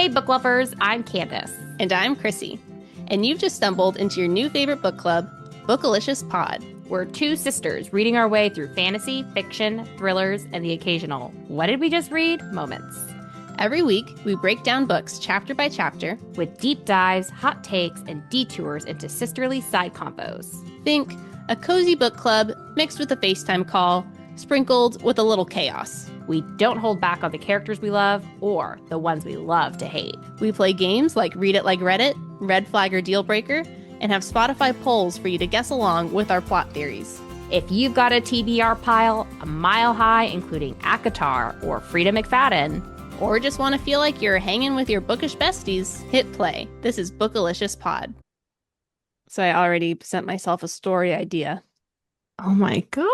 Hey, book lovers, I'm Candace. And I'm Chrissy. And you've just stumbled into your new favorite book club, Bookalicious Pod. We're two sisters reading our way through fantasy, fiction, thrillers, and the occasional "what did we just read" moments. Every week, we break down books chapter by chapter with deep dives, hot takes, and detours into sisterly side combos. Think a cozy book club mixed with a FaceTime call, sprinkled with a little chaos. We don't hold back on the characters we love or the ones we love to hate. We play games like Read It Like Reddit, Red Flag or Deal Breaker, and have Spotify polls for you to guess along with our plot theories. If you've got a TBR pile a mile high, including Akatar or Frida McFadden, or just want to feel like you're hanging with your bookish besties, hit play. This is Bookalicious Pod. So I already sent myself a story idea. Oh my gosh!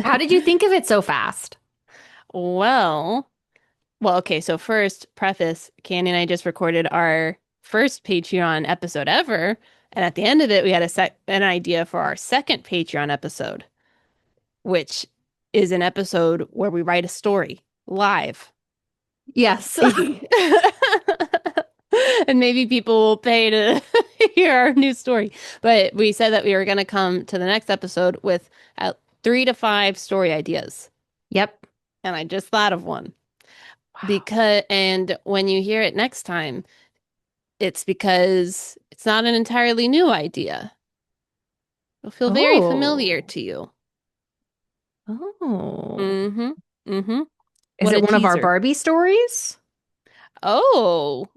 How did you think of it so fast? Well, okay, so first, preface, Candy and I just recorded our first Patreon episode ever, and at the end of it, we had an idea for our second Patreon episode, which is an episode where we write a story live. Yes. And maybe people will pay to hear our new story. But we said that we were going to come to the next episode with 3 to 5 story ideas. Yep. And I just thought of one. Wow. And when you hear it next time, it's because it's not an entirely new idea. It'll feel very familiar to you. Oh. Mm-hmm. Mm-hmm. Is it one of our Barbie stories? Oh.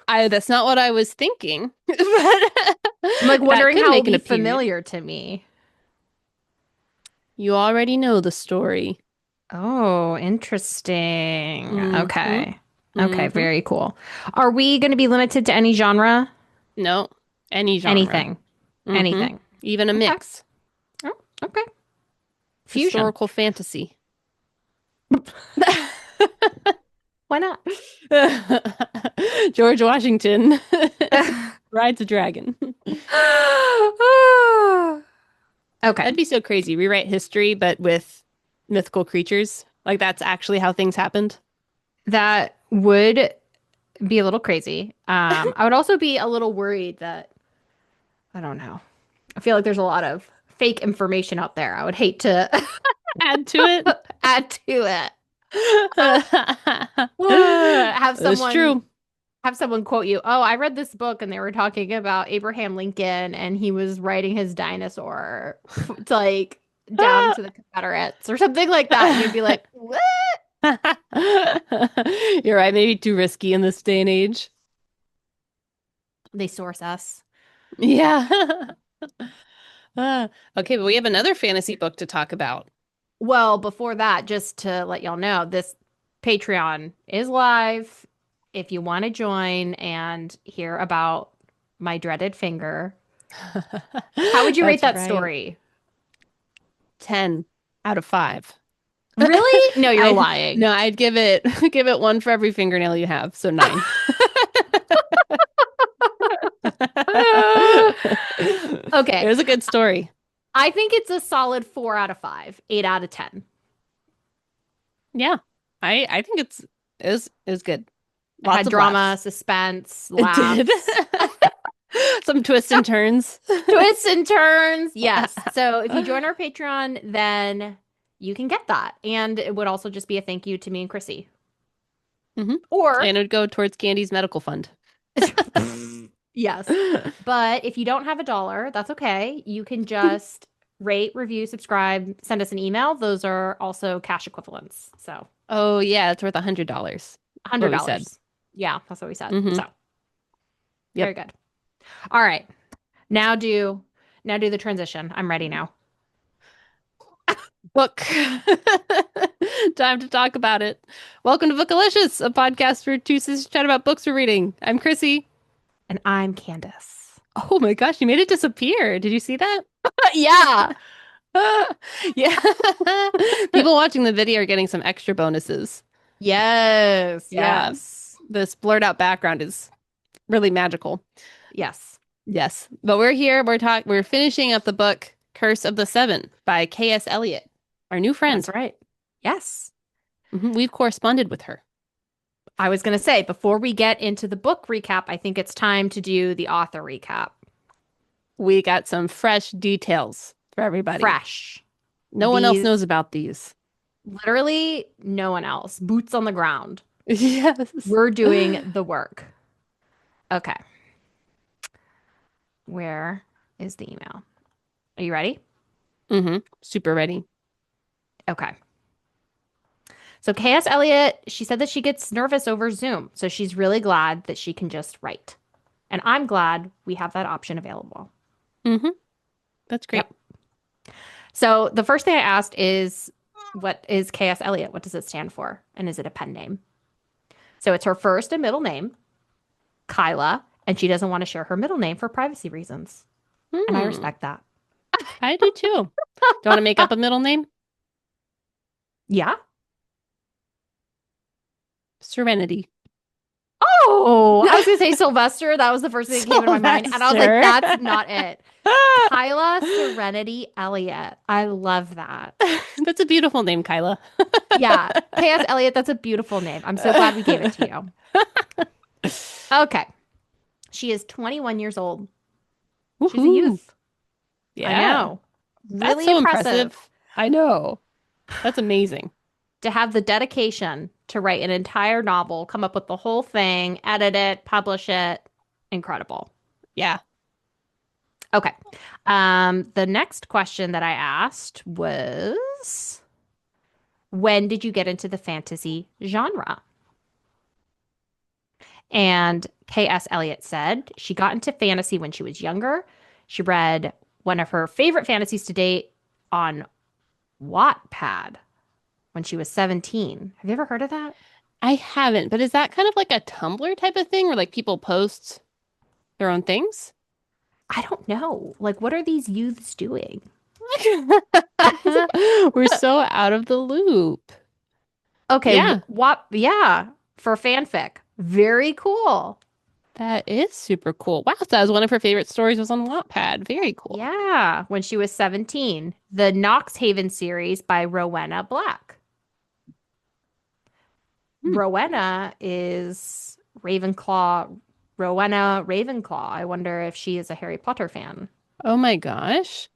That's not what I was thinking. But I'm like wondering how it'll be familiar to me. You already know the story. Oh, interesting. Mm-hmm. Okay. Okay, very cool. Are we going to be limited to any genre? No, any genre. Anything. Mm-hmm. Anything. Even a mix. Oh, okay. Fusion. Historical fantasy. Why not? George Washington rides a dragon. Okay. That'd be so crazy. Rewrite history, but with mythical creatures. Like that's actually how things happened. That would be a little crazy. I would also be a little worried that, I don't know. I feel like there's a lot of fake information out there. I would hate to add to it. Add to it. Have someone quote you. Oh, I read this book and they were talking about Abraham Lincoln and he was riding his dinosaur to like down to the Confederates or something like that. And you'd be like, what? You're right. Maybe too risky in this day and age. They source us. Yeah. Okay, but we have another fantasy book to talk about. Well, before that, just to let y'all know, this Patreon is live. If you want to join and hear about my dreaded finger, how would you rate that story? 10 out of 5. Really? No, you're lying. No, I'd give it 1 for every fingernail you have, so 9. Okay. It was a good story. I think it's a solid 4 out of 5, 8 out of 10. Yeah, I think it was good. Lots of drama, suspense, laughs. It did. Some twists and turns. Twists and turns. Yes. So if you join our Patreon, then you can get that. And it would also just be a thank you to me and Chrissy. Mm-hmm. And it would go towards Candy's medical fund. Yes. But if you don't have $1, that's okay. You can just rate, review, subscribe, send us an email. Those are also cash equivalents. So. Oh, yeah. It's worth $100. $100. Yeah, that's what we said. Mm-hmm. So. Yep. Very good. All right. Now do the transition. I'm ready now. Book. Time to talk about it. Welcome to Bookalicious, a podcast where two sisters chat about books we're reading. I'm Chrissy. And I'm Candace. Oh my gosh, you made it disappear. Did you see that? Yeah. Yeah. People watching the video are getting some extra bonuses. Yes. Yeah. Yes. This blurred out background is really magical. Yes. Yes. But we're here. We're finishing up the book Curse of the Seven by KS Elliot, our new friend. That's right. Yes. Mm-hmm. We've corresponded with her. I was going to say, before we get into the book recap, I think it's time to do the author recap. We got some fresh details for everybody. Fresh. No one else knows These, about these. literally, no one else. Boots on the ground. Yes. We're doing the work. Okay. Where is the email? Are you ready? Super ready. Okay. So KS Elliot, she said that she gets nervous over Zoom. So she's really glad that she can just write. And I'm glad we have that option available. hmm That's great. Yep. So the first thing I asked is, what is KS Elliot? What does it stand for? And is it a pen name? So it's her first and middle name, Kyla, and she doesn't want to share her middle name for privacy reasons. And I Hmm. respect that. I do too. Do you want to make up a middle name? Yeah. Serenity. Oh, I was gonna say Sylvester. That was the first thing that came into my mind. And I was like, Sylvester. that's not it. Kyla Serenity Elliott. I love that. That's a beautiful name, Kyla. Yeah. KS Elliott, that's a beautiful name. I'm so glad we gave it to you. Okay. She is 21 years old. She's a Woohoo. youth. I Yeah. know. That's Really so impressive. impressive I know. That's amazing. to have the dedication to write an entire novel, come up with the whole thing, edit it, publish it. Incredible. Yeah. Okay. The next question that I asked was, when did you get into the fantasy genre? And K.S. Elliot said she got into fantasy when she was younger. She read one of her favorite fantasies to date on Wattpad when she was 17. Have you ever heard of that? I haven't, but is that kind of like a Tumblr type of thing where like people post their own things? I don't know. Like, what are these youths doing? We're so out of the loop. Okay, Yeah, what? Yeah, for fanfic. Very cool. that is super cool. Wow, so that was one of her favorite stories was on Wattpad. Very cool. Yeah, when she was 17. The Knoxhaven series by Rowena Black. Hmm. Rowena is Ravenclaw. Rowena Ravenclaw. I wonder if she is a Harry Potter fan. Oh my gosh.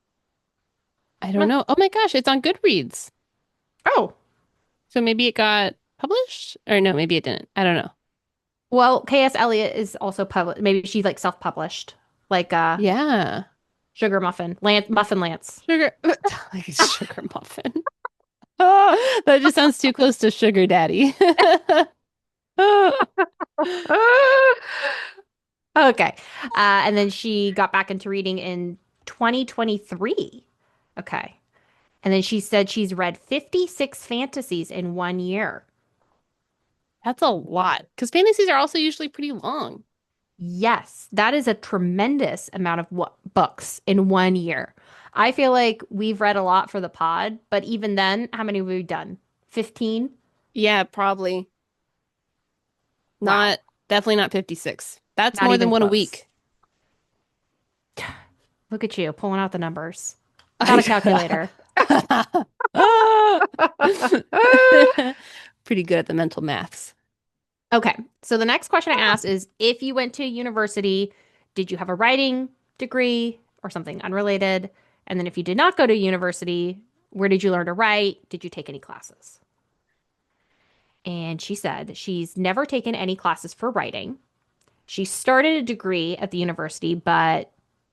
I don't Huh. know. Oh my gosh, it's on Goodreads. Oh, So maybe it got published? Or no, maybe it didn't. I don't know. well, K.S. Elliot is also published. Maybe she like self-published, like Yeah. Sugar Muffin, Muffin Lance. Sugar like sugar muffin. Oh, that just sounds too close to sugar daddy. Okay. And then she got back into reading in 2023. Okay. And then she said she's read 56 fantasies in 1 year. That's a lot because fantasies are also usually pretty long. Yes, that is a tremendous amount of books in 1 year. I feel like we've read a lot for the pod, but even then, how many have we done? 15? Yeah, probably. Wow, Not definitely not 56. That's not more than even one a close. week. Look at you pulling out the numbers without a calculator. Pretty good at the mental maths. Okay, so the next question I asked is if you went to university, did you have a writing degree or something unrelated? And then if you did not go to university, where did you learn to write? Did you take any classes? And she said she's never taken any classes for writing. She started a degree at the university, but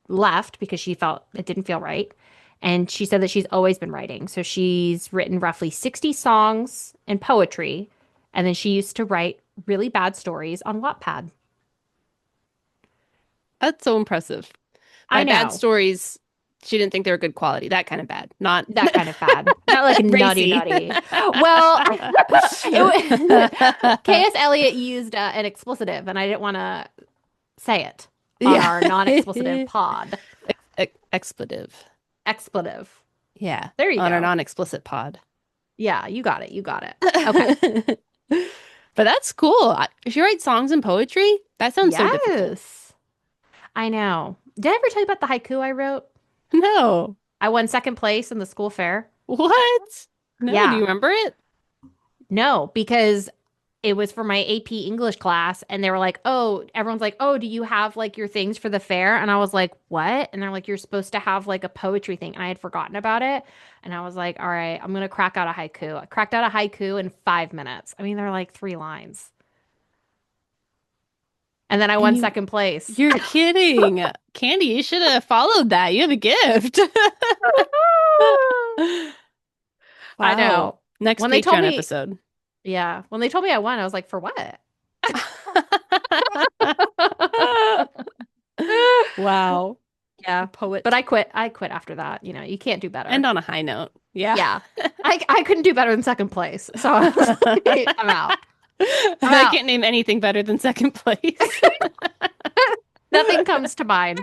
left because she felt it didn't feel right. And she said that she's always been writing. So she's written roughly 60 songs and poetry. And then she used to write really bad stories on Wattpad. That's so impressive. I By bad know stories, she didn't think they were good quality. That kind of bad. Not that kind of bad, not like nutty, racy. nutty. Well, K.S. Elliot used an explicitive, and I didn't want to say it on Yeah. our non-explicitive pod. Expletive. Expletive. Yeah. There you On our go. non-explicit pod. Yeah, you got it. You got it. Okay. But that's cool. If you write songs and poetry, that sounds so difficult. Yes. I know. Did I ever tell you about the haiku I wrote? No. I won second place in the school fair. What? No, do Yeah. you remember it? No, because it was for my AP English class, and they were like, "Oh, everyone's like, oh, do you have like your things for the fair?" And I was like, "What?" And they're like, "You're supposed to have like a poetry thing," and I had forgotten about it. And I was like, "All right, I'm gonna crack out a haiku." I cracked out a haiku in 5 minutes. I mean, they're like 3 lines, and then I And won second place. you're kidding. Candy, you should have followed that. You have a gift. I Wow. know. Next When they told Patreon me, episode. yeah, when they told me I won, I was like, "For what?" Wow. Yeah. But Poet. I quit after that. You can't do And better. on a high note. Yeah. Yeah. I couldn't do better than second place. So I was like, I'm out. I'm I out. can't name anything better than second place. Nothing comes to mind.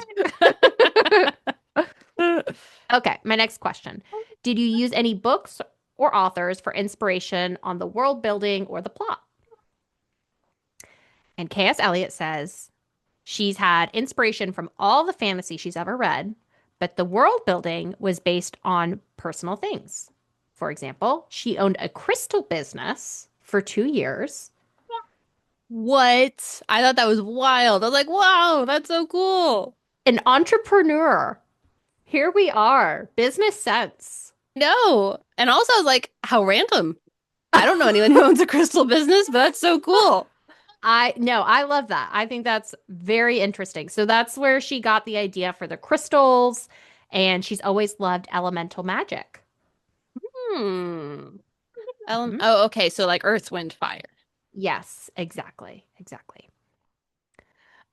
Okay, my next question. Did you use any books or authors for inspiration on the world building or the plot? And KS Elliot says she's had inspiration from all the fantasy she's ever read, but the world building was based on personal things. For example, she owned a crystal business for 2 years. What? I thought that was wild. I was like, wow, that's so cool. An entrepreneur. Here we are. Business sense. No. And also, I was like, how random. I don't know anyone who owns a crystal business, but that's so cool. I love that. I think that's very interesting. So that's where she got the idea for the crystals, and she's always loved elemental magic. Hmm. Mhm. Oh, okay. So like earth, wind, fire. Yes, exactly. Exactly.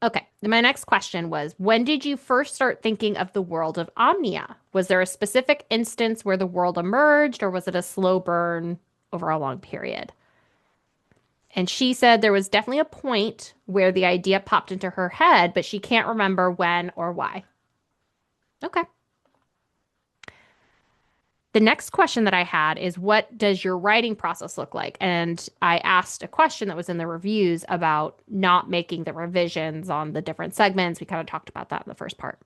Okay. My next question was, when did you first start thinking of the world of Omnia? Was there a specific instance where the world emerged, or was it a slow burn over a long period? And she said there was definitely a point where the idea popped into her head, but she can't remember when or why. Okay. The next question that I had is, what does your writing process look like? And I asked a question that was in the reviews about not making the revisions on the different segments. We kind of talked about that in the first part.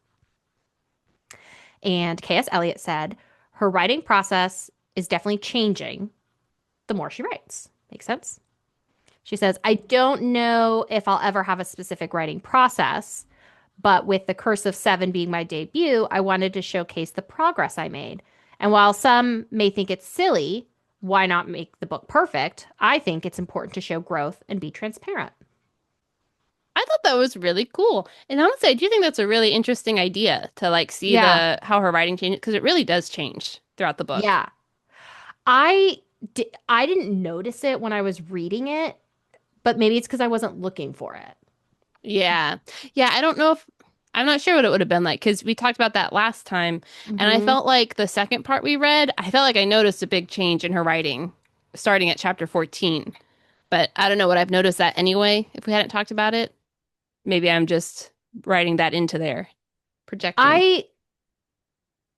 And KS Elliot said her writing process is definitely changing the more she writes. Makes sense? She says, I don't know if I'll ever have a specific writing process, but with The Curse of Seven being my debut, I wanted to showcase the progress I made. And while some may think it's silly, why not make the book perfect? I think it's important to show growth and be transparent. I thought that was really cool. And honestly, I do think that's a really interesting idea to like see Yeah. the how her writing changes because it really does change throughout the book. Yeah. I I didn't notice it when I was reading it, but maybe it's because I wasn't looking for it. Yeah. Yeah, I don't know if I'm not sure what it would have been like because we talked about that last time, and I Hmm. felt like the second part we read, I felt like I noticed a big change in her writing starting at chapter 14. But I don't know, would I've noticed that anyway if we hadn't talked about it? Maybe I'm just writing that into there, projecting. I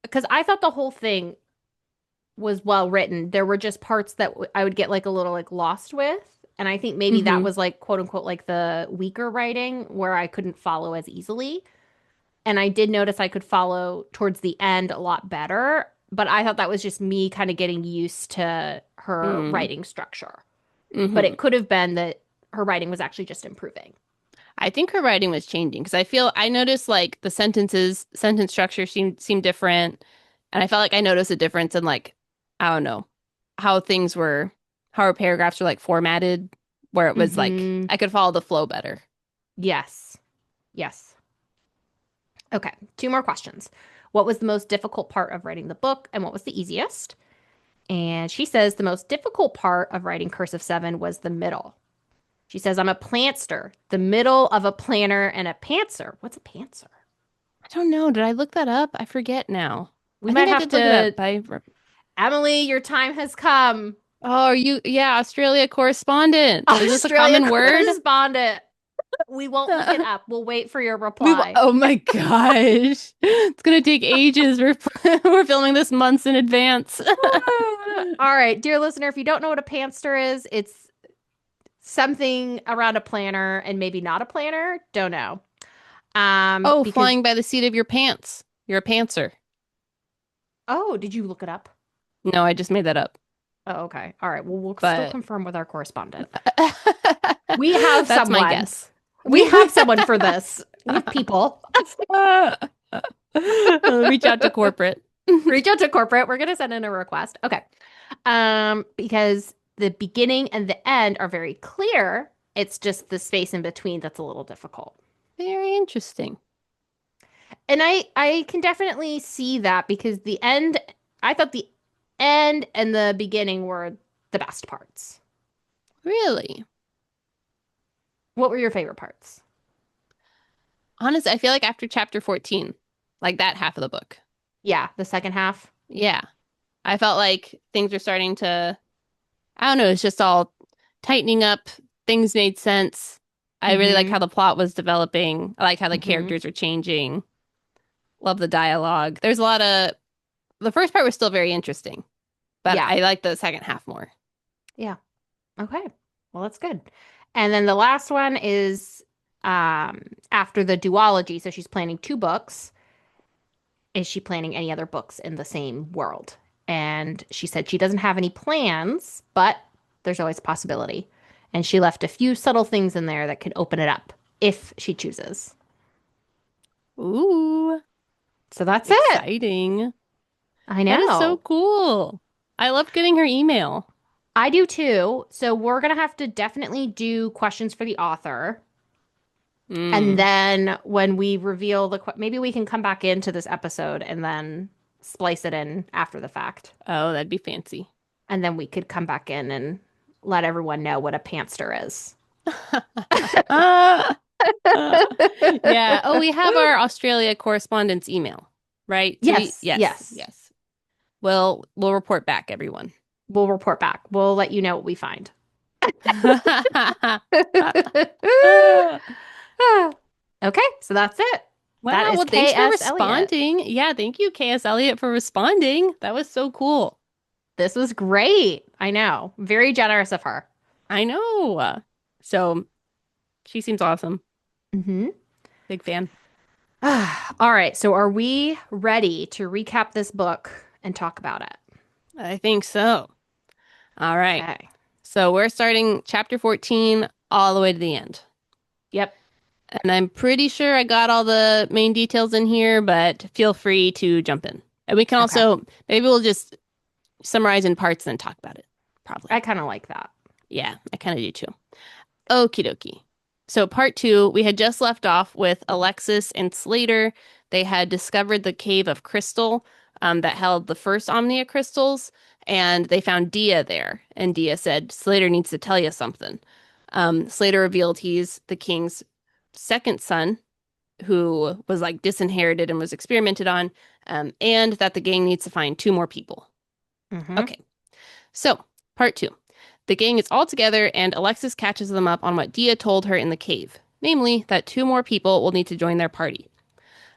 because I thought the whole thing was well written. There were just parts that I would get like a little like lost with. And I think maybe that Hmm. was like quote unquote like the weaker writing where I couldn't follow as easily. And I did notice I could follow towards the end a lot better. But I thought that was just me kind of getting used to her Mm. writing structure. But Hmm. it could have been that her writing was actually just improving. I think her writing was changing because I feel I noticed like the sentence structure seemed different, and I felt like I noticed a difference in like I don't know how things were, how her paragraphs were like formatted, where it was like Hmm. I could follow the flow better. Yes. Yes. Okay. Two more questions. What was the most difficult part of writing the book, and what was the easiest? And she says the most difficult part of writing Curse of Seven was the middle. She says, I'm a plantster, the middle of a planner and a pantser. What's a pantser? I don't know. Did I look that up? I forget now. We I think might I have did look it up. to. Emily, your time has come. Oh, are you? Yeah, Australia correspondent. Is this a Australia common word? correspondent. We won't look it up. We'll wait for your We reply. oh my gosh. It's gonna take ages. We're filming this months in advance. All right, dear listener, if you don't know what a pantser is, it's something around a planner and maybe not a planner. Don't know. Oh, Because flying by the seat of your pants. You're a pantser. oh, did you look it up? No, I just made that up. Oh, okay. All right. Well, we'll still But confirm with our correspondent. We have that's my someone. guess. We have someone for this. We have people. Reach out to corporate. Reach out to corporate. We're gonna send in a request. Okay. Because the beginning and the end are very clear. It's just the space in between that's a little difficult. Very interesting. And I can definitely see that because the end, I thought the end and the beginning were the best parts. Really? What were your favorite parts? Honestly, I feel like after chapter 14, like that half of the book. Yeah, the second half. Yeah. I felt like things were starting to, I don't know, it's just all tightening up. Things made sense. I really like Mm-hmm. how the plot was developing. I like how the Mm-hmm. characters are changing. Love the dialogue. There's a lot of, the first part was still very interesting, but Yeah. I like the second half more. Yeah. Okay. Well, that's good. And then the last one is after the duology. So she's planning two books. Is she planning any other books in the same world? And she said she doesn't have any plans, but there's always a possibility. And she left a few subtle things in there that could open it up if she chooses. Ooh, So that's it. exciting. I That is so know. cool. I love getting her email. I do too. So we're going to have to definitely do questions for the author. And Mm. then when we reveal maybe we can come back into this episode and then splice it in after the fact. Oh, that'd be fancy. And then we could come back in and let everyone know what a pantster is. Ah, yeah. Oh, we have our Australia correspondence email, right? So Yes, yes, yes. yes. Well, we'll report back, everyone. We'll report back. We'll let you know what we find. Okay, so that's it. That Wow. is Well, thanks for KS Elliot. responding. Yeah, thank you, KS Elliot, for responding. That was so cool. This was great. I know. Very generous of her. I know. So she seems awesome. Hmm. Big fan. All right, so are we ready to recap this book and talk about it? I think so. All right. Okay. So we're starting chapter 14 all the way to the end. Yep. And I'm pretty sure I got all the main details in here, but feel free to jump in. And we can Okay. also, maybe we'll just summarize in parts and then talk about it. I Probably. kind of like that. Yeah, I kind of do too. Okie dokie. So, part two, we had just left off with Alexis and Slater. They had discovered the cave of crystal that held the first Omnia crystals, and they found Dia there. And Dia said, Slater needs to tell you something. Slater revealed he's the king's second son, who was like disinherited and was experimented on, and that the gang needs to find two more people. Hmm. Okay, so part two. The gang is all together, and Alexis catches them up on what Dia told her in the cave, namely that two more people will need to join their party.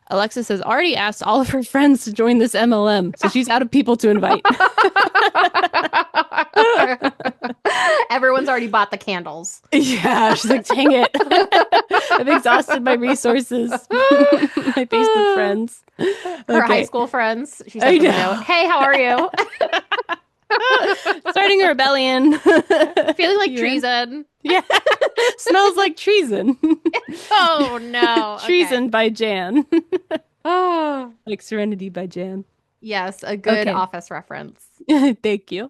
Alexis has already asked all of her friends to join this MLM, so she's out of people to invite. Everyone's already bought the candles. Yeah, she's like, dang it. I've exhausted my resources, my Facebook friends. Her high Okay, school friends. She I sent them a note. know. Hey, how are you? Starting a rebellion. Feeling like You in? treason. Yeah. Smells like treason. Oh no. Okay. Treason by Jan. Oh. Like Serenity by Jan. Yes, a good Okay. office reference. Thank you.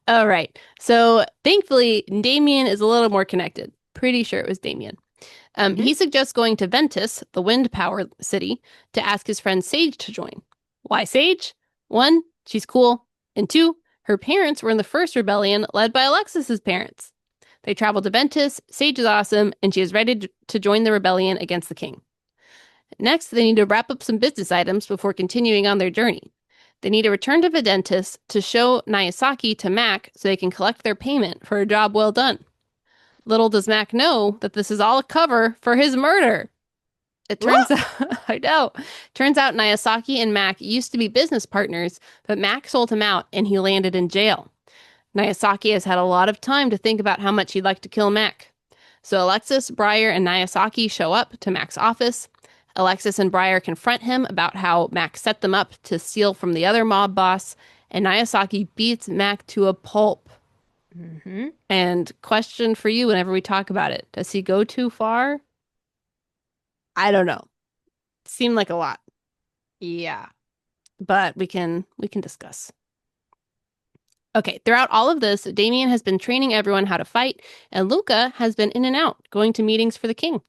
All right. So thankfully, Damien is a little more connected. Pretty sure it was Damien. Hmm. He suggests going to Ventus, the wind power city, to ask his friend Sage to join. Why Sage? One, she's cool. And two, her parents were in the first rebellion led by Alexis's parents. They traveled to Ventus, Sage is awesome, and she is ready to join the rebellion against the king. Next, they need to wrap up some business items before continuing on their journey. They need to return to Ventus to show Nagasaki to Mac so they can collect their payment for a job well done. Little does Mac know that this is all a cover for his murder. It turns out, I know, turns out Nagasaki and Mac used to be business partners, but Mac sold him out and he landed in jail. Nagasaki has had a lot of time to think about how much he'd like to kill Mac. So Alexis, Briar, and Nagasaki show up to Mac's office. Alexis and Briar confront him about how Mac set them up to steal from the other mob boss, and Nagasaki beats Mac to a pulp. Hmm. And question for you whenever we talk about it, does he go too far? I don't know. Seemed like a lot, Yeah. but we can discuss. Okay, throughout all of this, Damien has been training everyone how to fight, and Luca has been in and out, going to meetings for the king.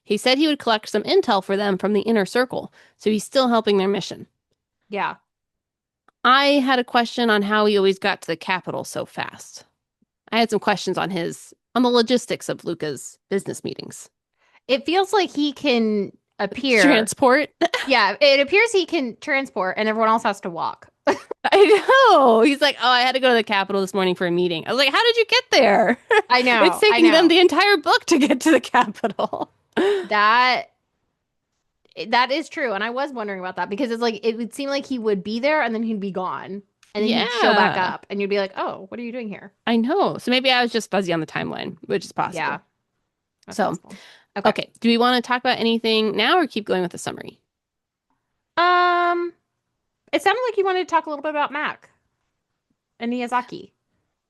He said he would collect some intel for them from the inner circle, so he's still helping their mission. Yeah. I had a question on how he always got to the capital so fast. I had some questions on the logistics of Luca's business meetings. It feels like he can appear. Transport. Yeah, it appears he can transport and everyone else has to walk. I know. He's like, oh, I had to go to the Capitol this morning for a meeting. I was like, how did you get there? I It's know. I taking them know. the entire book to get to the Capitol. That that is true. And I was wondering about that because it's like it would seem like he would be there and then he'd be gone. And then he'd show back Yeah, up and you'd be like, "Oh, what are you doing here?" I know. So maybe I was just fuzzy on the timeline, which is Yeah, possible. that's So, possible. Okay. okay. Do we want to talk about anything now or keep going with the summary? Um, it sounded like you wanted to talk a little bit about Mac and Miyazaki.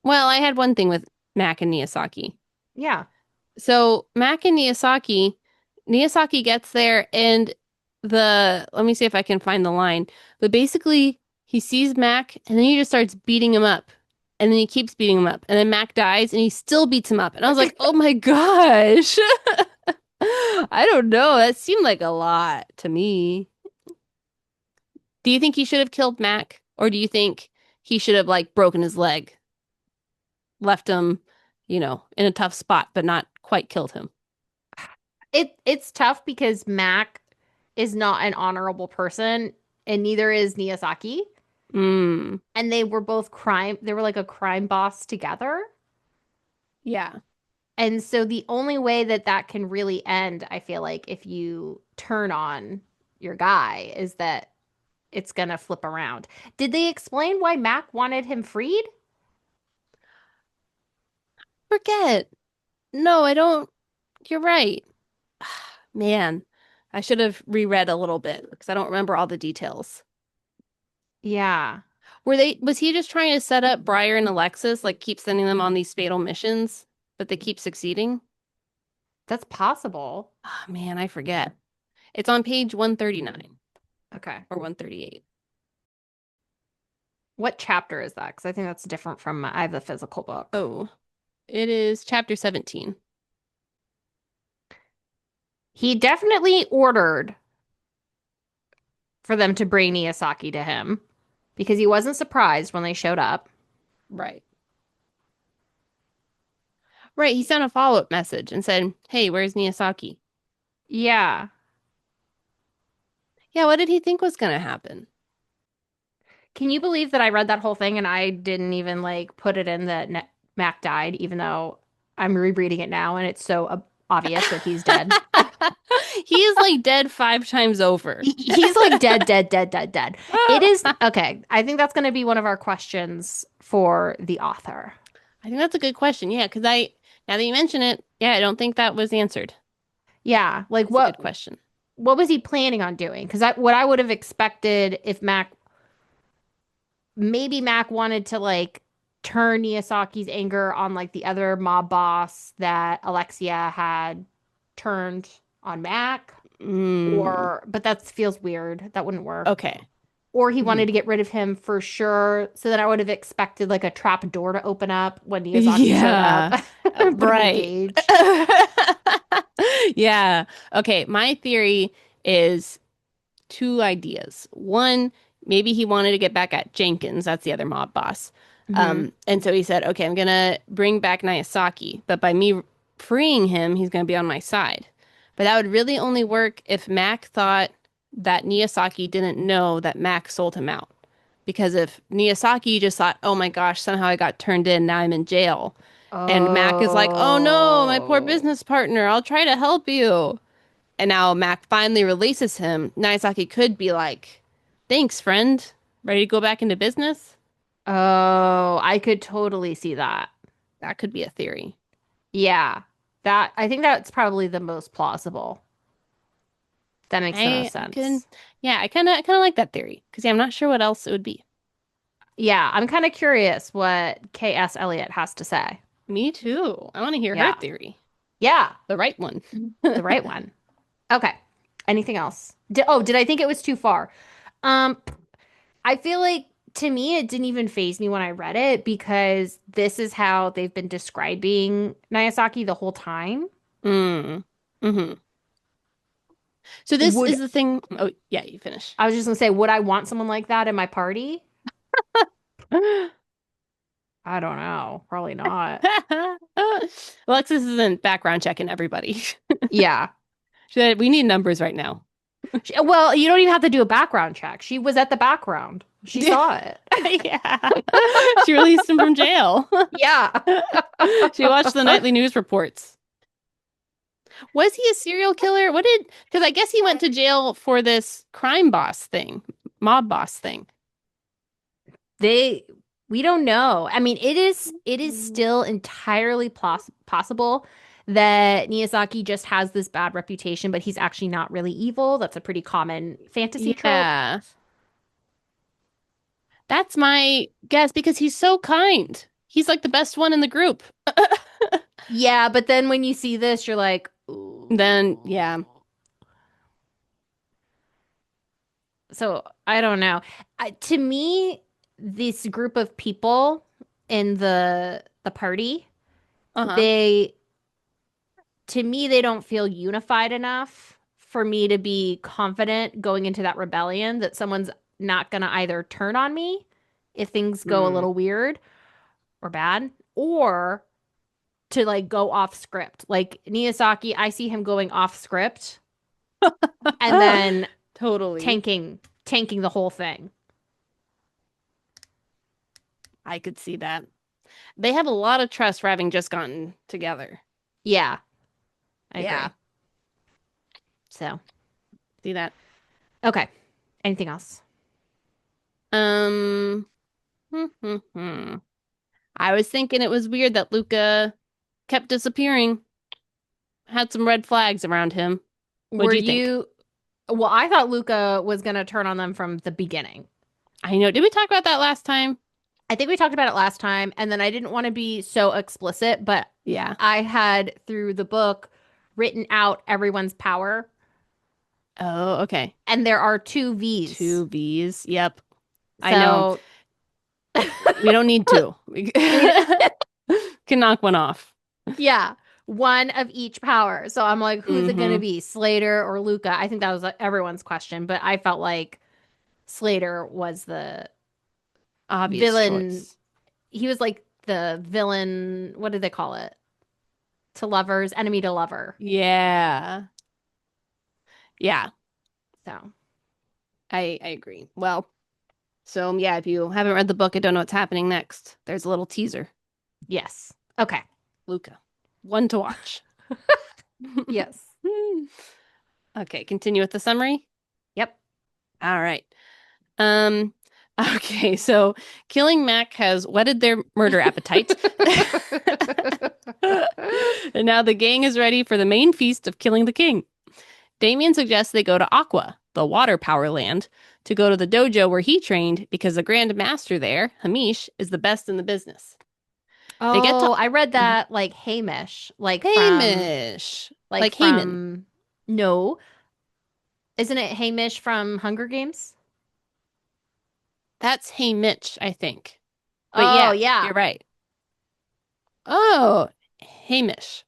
Well, I had one thing with Mac and Niyasaki. Yeah. So Mac and Niyasaki gets there and let me see if I can find the line. But basically he sees Mac and then he just starts beating him up. And then he keeps beating him up. And then Mac dies and he still beats him up. And I was like, oh my gosh. I don't know. That seemed like a lot to me. Do you think he should have killed Mac? Or do you think he should have like broken his leg, left him, in a tough spot, but not quite killed him? It's tough because Mac is not an honorable person and neither is Miyazaki. Mm, And they were like a crime boss together. yeah. And so the only way that that can really end, I feel like, if you turn on your guy, is that it's gonna flip around. Did they explain why Mac wanted him freed? Forget. No, I don't. You're right. Man, I should have reread a little bit because I don't remember all the details. Yeah, Was he just trying to set up Briar and Alexis, like keep sending them on these fatal missions, but they keep succeeding? that's possible. Oh, man, I forget. It's on page 139 Okay. or 138. What chapter is that? Because I think that's different from I have the physical book. Oh, it is chapter 17. He definitely ordered for them to bring Miyazaki to him because he wasn't surprised when they showed up. Right. Right, he sent a follow-up message and said, "Hey, where's Niyasaki?" Yeah. Yeah, what did he think was gonna happen? Can you believe that I read that whole thing and I didn't even like put it in that Mac died, even though I'm rereading it now and it's so obvious that he's dead. He is like dead 5 times over. He's like dead, dead, dead, dead, dead. It is okay. I think that's going to be one of our questions for the author. I think that's a good question. Yeah, because now that you mention it, yeah, I don't think that was answered. Yeah, like It's a good question. what was he planning on doing? Because what I would have expected if maybe Mac wanted to like turn Miyazaki's anger on like the other mob boss that Alexia had turned on Mac, Mm, or but that feels weird. That wouldn't work. okay. Or he Mhm. wanted to get rid of him for sure. So then I would have expected like a trap door to open up when Miyazaki showed up, Yeah, put him in a right. cage. Yeah. Okay, my theory is two ideas. One, maybe he wanted to get back at Jenkins, that's the other mob boss. Hmm. And so he said, okay, I'm gonna bring back Nayasaki, but by me freeing him, he's gonna be on my side. But that would really only work if Mac thought that Niyasaki didn't know that Mac sold him out. Because if Niyasaki just thought, oh my gosh, somehow I got turned in, now I'm in jail. And Mac is like, oh no, my poor Oh. business partner, I'll try to help you. And now Mac finally releases him. Nagasaki could be like, thanks, friend. Ready to go back into business? Oh, I could totally see that. That could be a theory. Yeah. That I think that's probably the most plausible. That makes the most I could, sense. yeah, I kind of like that theory because yeah, I'm not sure what else it would be. Yeah, I'm kind of curious what KS Elliot has to say. Me too. I want to hear her Yeah. theory. Yeah, The right one. the right one. Okay. Anything else? Did I think it was too far? Um, I feel like to me it didn't even faze me when I read it because this is how they've been describing Nagasaki the whole time. Mm. Hmm. So this Would is the thing. Oh, yeah, you finish. I was just gonna say, would I want someone like that in my party? I don't know. Probably not. Alexis isn't background checking everybody. Yeah. She said, we need numbers right now. Well, you don't even have to do a background check. She was at the background. She saw it. Yeah. She released him from jail. Yeah. She watched the nightly news reports. Was he a serial killer? Because I guess he went to jail for this crime boss thing, mob boss thing. They we don't know. I mean, it is still entirely possible that Miyazaki just has this bad reputation, but he's actually not really evil. That's a pretty common fantasy trope. Yeah. That's my guess because he's so kind. He's like the best one in the group. Yeah, but then when you see this, you're like, Then, ooh. yeah. So I don't know. To me, this group of people in the party, Uh-huh. they to me they don't feel unified enough for me to be confident going into that rebellion that someone's not going to either turn on me if things go a Hmm. little weird or bad, or to like go off script. Like Miyazaki, I see him going off script and then Totally. tanking the whole thing. I could see that. They have a lot of trust for having just gotten together. Yeah, I Yeah. agree. So, See that? okay. Anything else? Um, hmm, hmm, hmm. I was thinking it was weird that Luca kept disappearing. Had some red flags around him. What'd Were you think? you Well, I thought Luca was going to turn on them from the beginning. I know. Did we talk about that last time? I think we talked about it last time, and then I didn't want to be so explicit, but Yeah. I had through the book written out everyone's power, Oh, okay. and there are two V's. Two V's. Yep. I know. So We don't need two. We we, can knock one off. yeah, one of each power. So I'm like, who's it going to Mm-hmm. be, Slater or Luca? I think that was everyone's question, but I felt like Slater was the Obvious villain. choice. He was like the villain. What did they call it? To lovers, enemy to lover. Yeah. Yeah. So, I agree. Well, so yeah, if you haven't read the book, I don't know what's happening next. There's a little teaser. yes. Okay. Luca. One to watch. Yes. Okay, continue with the summary. Yep. All right. Um, okay, so Killing Mac has whetted their murder appetite. And now the gang is ready for the main feast of killing the king. Damien suggests they go to Aqua, the water power land, to go to the dojo where he trained because the Grand Master there, Hamish, is the best in the business. They get to Oh, I read that like Hamish, Hamish, like like Haman. from no, isn't it Hamish from Hunger Games? That's Hamish, I think. But Oh, yeah, yeah. you're right. Oh, Hamish.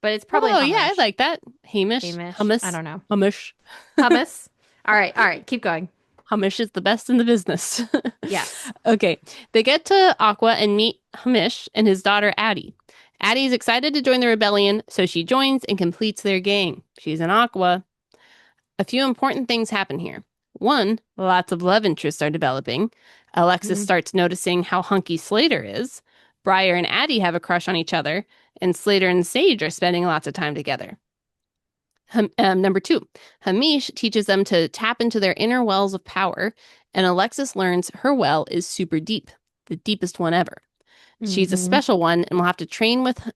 But it's probably Oh, yeah, I Humish. like that. Hamish, Hamish. I hummus, don't know. Hamish. Hummus. All right, keep going. Hamish is the best in the business. Yes. Okay, they get to Aqua and meet Hamish and his daughter Addie. Addie is excited to join the rebellion, so she joins and completes their gang. She's in Aqua. A few important things happen here. One, lots of love interests are developing. Alexis Mhm. starts noticing how hunky Slater is. Briar and Addie have a crush on each other, and Slater and Sage are spending lots of time together. Number two, Hamish teaches them to tap into their inner wells of power, and Alexis learns her well is super deep, the deepest one ever. She's a Mhm. special one and will have to train with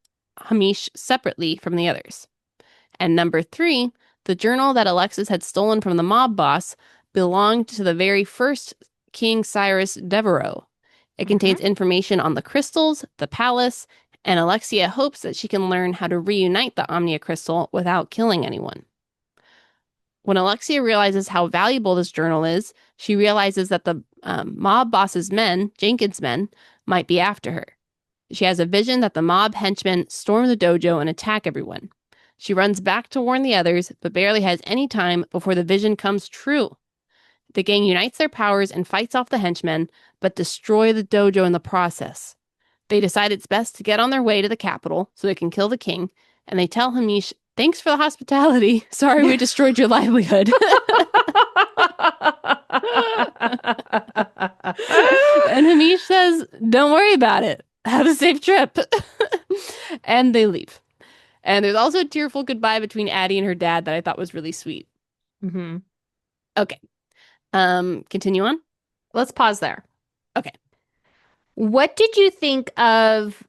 Hamish separately from the others. And number three, the journal that Alexis had stolen from the mob boss belonged to the very first King Cyrus Devereaux. It Hmm. contains information on the crystals, the palace, and Alexia hopes that she can learn how to reunite the Omnia crystal without killing anyone. When Alexia realizes how valuable this journal is, she realizes that the mob boss's men, Jenkins' men, might be after her. She has a vision that the mob henchmen storm the dojo and attack everyone. She runs back to warn the others, but barely has any time before the vision comes true. The gang unites their powers and fights off the henchmen, but destroy the dojo in the process. They decide it's best to get on their way to the capital so they can kill the king, and they tell Hamish, "Thanks for the hospitality. Sorry we destroyed your livelihood." And Hamish says, "Don't worry about it. Have a safe trip." And they leave. And there's also a tearful goodbye between Addie and her dad that I thought was really sweet. Hmm. Okay. Continue on. Let's pause there. Okay. What did you think of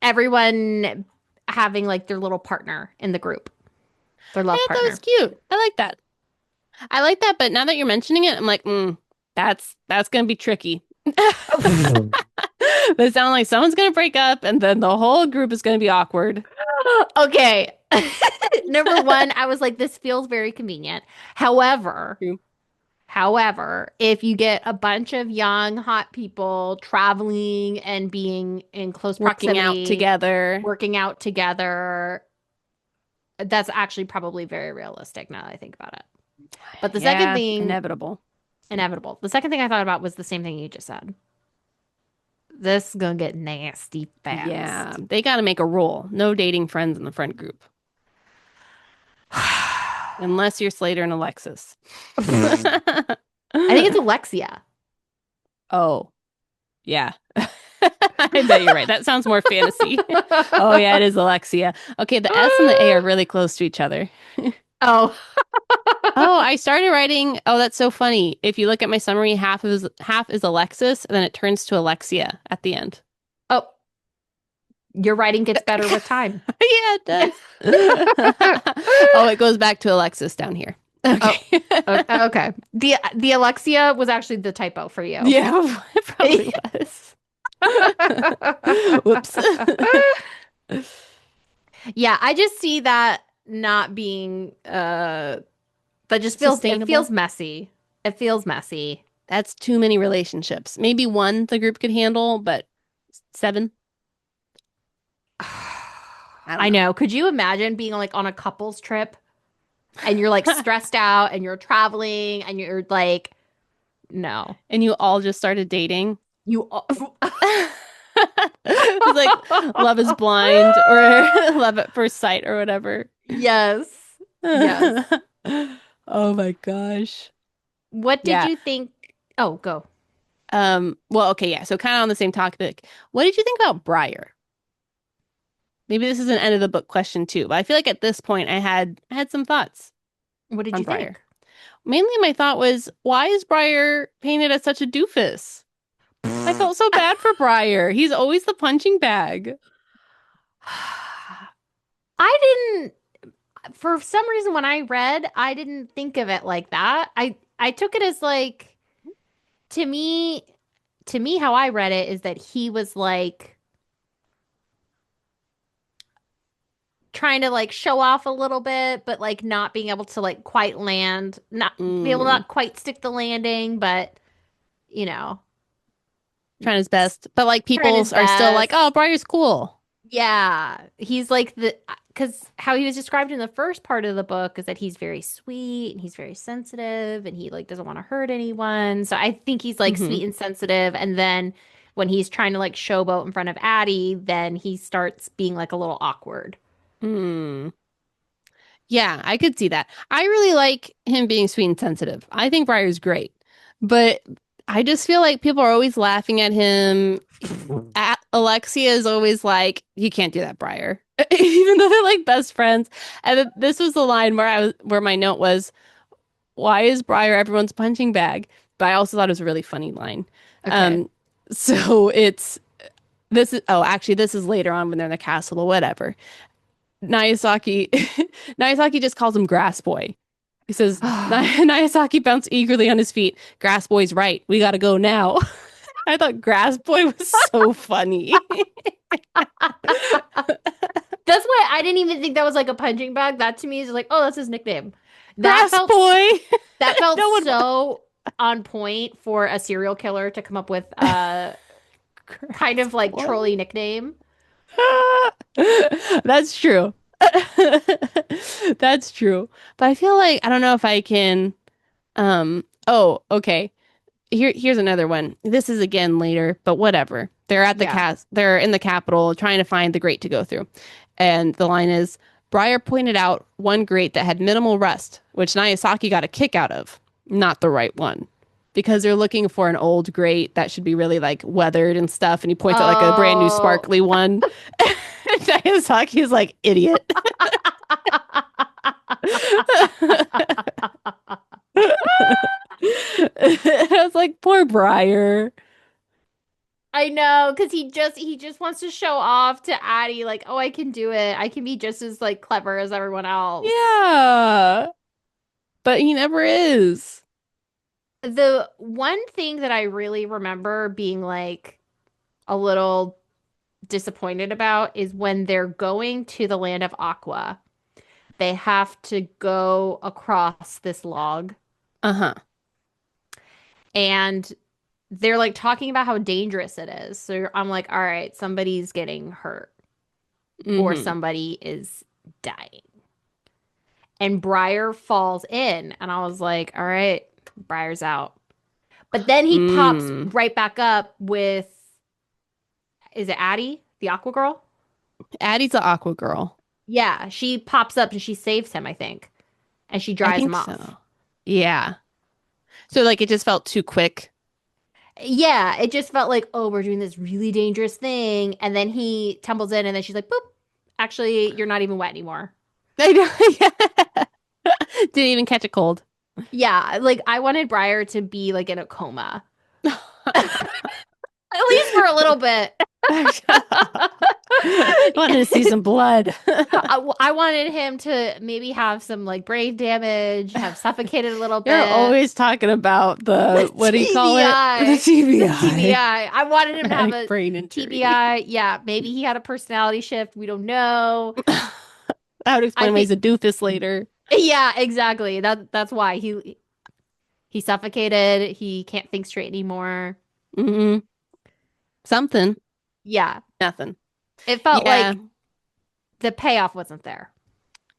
everyone having like their little partner in the group, their I love thought that was partner? cute. I like that. I like that, but now that you're mentioning it, I'm like, that's gonna be tricky. They sound like someone's gonna break up, and then the whole group is gonna be awkward. Okay. Number one, I was like, this feels very convenient. However, True. however, if you get a bunch of young, hot people traveling and being in close Working out proximity, together. working out together, that's actually probably very realistic now that I think about it. But the second Yeah, thing, inevitable. inevitable. The second thing I thought about was the same thing you just said. This is gonna get nasty Yeah, fast. they got to make a rule. No dating friends in the friend group, unless you're Slater and Alexis. I think it's Alexia. Oh, yeah. I bet you're right. That sounds more fantasy. Oh, yeah, it is Alexia. Okay, the S and the A are really close to each other. Oh. Oh, I started writing. Oh, that's so funny. If you look at my summary, half is Alexis, and then it turns to Alexia at the end. Oh, your writing gets better with time. Yeah, it does. Oh, it goes back to Alexis down here. Oh, Okay. okay. The Alexia was actually the typo for you. Yeah, it probably was. Whoops. Yeah, I just see that not being that just feels it Sustainable. feels messy. It feels messy. That's too many relationships. Maybe one the group could handle, but seven? I don't I know. know. Could you imagine being like on a couples trip and you're like stressed out and you're traveling and you're like, no. And you all just started dating. You all... It's like Love is Blind or Love at First Sight or whatever. Yes. Yes. Oh my gosh. What did Yeah. you think? Oh, go. Well, okay, yeah. So kind of on the same topic. What did you think about Briar? Maybe this is an end of the book question too, but I feel like at this point I had some thoughts What did on you Briar. think? Mainly my thought was, why is Briar painted as such a doofus? I felt so bad for Briar. He's always the punching bag. I didn't, for some reason, when I read, I didn't think of it like that. I took it as like, to me, how I read it is that he was like trying to like show off a little bit, but like not being able to like quite land, not be able to Mm, not quite stick the landing, but you know, trying his best. But like trying people his are still like, best. oh, Briar's cool. Yeah, he's like the because how he was described in the first part of the book is that he's very sweet and he's very sensitive and he like doesn't want to hurt anyone. So I think he's like Hmm. sweet and sensitive. And then when he's trying to like showboat in front of Addie, then he starts being like a little awkward. Mm. Yeah, I could see that. I really like him being sweet and sensitive. I think Briar's great. But I just feel like people are always laughing at him. Alexia is always like, "You can't do that, Briar," even though they're like best friends. And this was the line where my note was, "Why is Briar everyone's punching bag?" But I also thought it was a really funny line. Okay. Um, so it's this is oh, actually, this is later on when they're in the castle or whatever. Nayasaki Nayasaki just calls him Grass Boy. He says, Nayasaki bounced eagerly on his feet. Grass Boy's right. We gotta go now. I thought Grass Boy was so funny. That's why I didn't even think that was like a punching bag. That to me is like, oh, that's his nickname. That Grass felt Boy. that felt No one. so on point for a serial killer to come up with a kind Grass of like Boy. trolly nickname. That's true. That's true. But I feel like I don't know if I can oh, okay. Here's another one. This is again later, but whatever. Yeah. They're in the Capitol trying to find the grate to go through. And the line is Breyer pointed out one grate that had minimal rust, which Nagasaki got a kick out of. Not the right one. Because they're looking for an old grate that should be really like weathered and stuff, and he points out like a brand new Oh. sparkly one. And Nagasaki is like, idiot. I was like, poor Breyer. I know, because he just wants to show off to Addie, like, oh, I can do it. I can be just as like clever as everyone else. Yeah. But he never is. The one thing that I really remember being like a little disappointed about is when they're going to the land of Aqua. They have to go across this log Uh-huh. and they're like talking about how dangerous it is. So I'm like, all right, somebody's getting hurt or Mm-hmm. somebody is dying. And Briar falls in, and I was like, all right, Briar's out. But then he pops Mm. right back up with, is it Addie, the Aqua Girl? Addie's the Aqua Girl. Yeah, she pops up and she saves him, I think, and she I dries him think off. so. Yeah. So like it just felt too quick. Yeah, it just felt like, oh, we're doing this really dangerous thing. And then he tumbles in, and then she's like, boop, actually, you're not even wet anymore. I know. Yeah. Didn't even catch a cold. Yeah, like I wanted Briar to be like in a coma, at least for a little bit. Wanted to see some blood. I wanted him to maybe have some like brain damage, have suffocated a little You're bit. always talking about The what do you call it? The TBI. The TBI. TBI. I wanted him to have Traumatic a brain injury. TBI. Yeah, maybe he had a personality shift. We don't know. That would I explain why think he's a doofus later. yeah, exactly. That's why he suffocated. He can't think straight anymore. Hmm. Something. Yeah. Nothing. It felt Yeah. like the payoff wasn't there.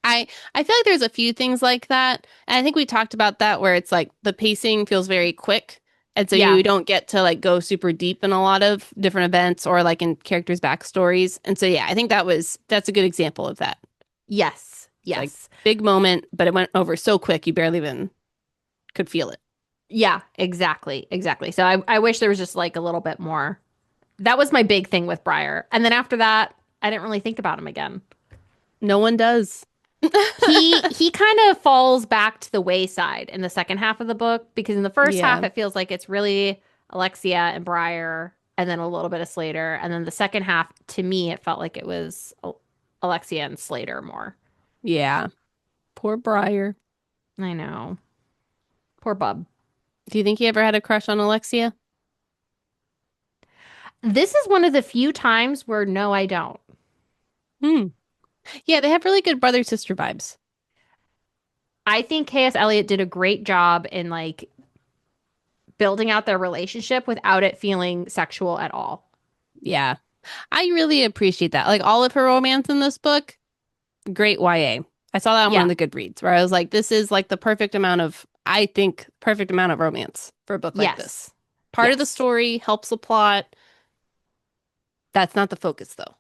I feel like there's a few things like that. And I think we talked about that where it's like the pacing feels very quick. And so Yeah. you don't get to like go super deep in a lot of different events or like in characters' backstories. And so yeah, I think that's a good example of that. Yes. It's like Yes. big moment, but it went over so quick you barely even could feel it. Yeah, exactly. Exactly. So I wish there was just like a little bit more. That was my big thing with Briar. And then after that, I didn't really think about him again. No one does. He kind of falls back to the wayside in the second half of the book because in the first half Yeah. it feels like it's really Alexia and Briar and then a little bit of Slater. And then the second half, to me, it felt like it was Alexia and Slater more. Yeah. Poor Briar. I know. Poor Bub. Do you think he ever had a crush on Alexia? This is one of the few times where no, I don't. Hmm. Yeah, they have really good brother sister vibes. I think KS Elliot did a great job in like building out their relationship without it feeling sexual at all. Yeah. I really appreciate that. Like all of her romance in this book, great YA. I saw that on one Yeah. of the good reads where I was like, this is like the perfect amount of, I think, perfect amount of romance for a book like this. Yes. Part of the Yes. story helps the plot. That's not the focus, though.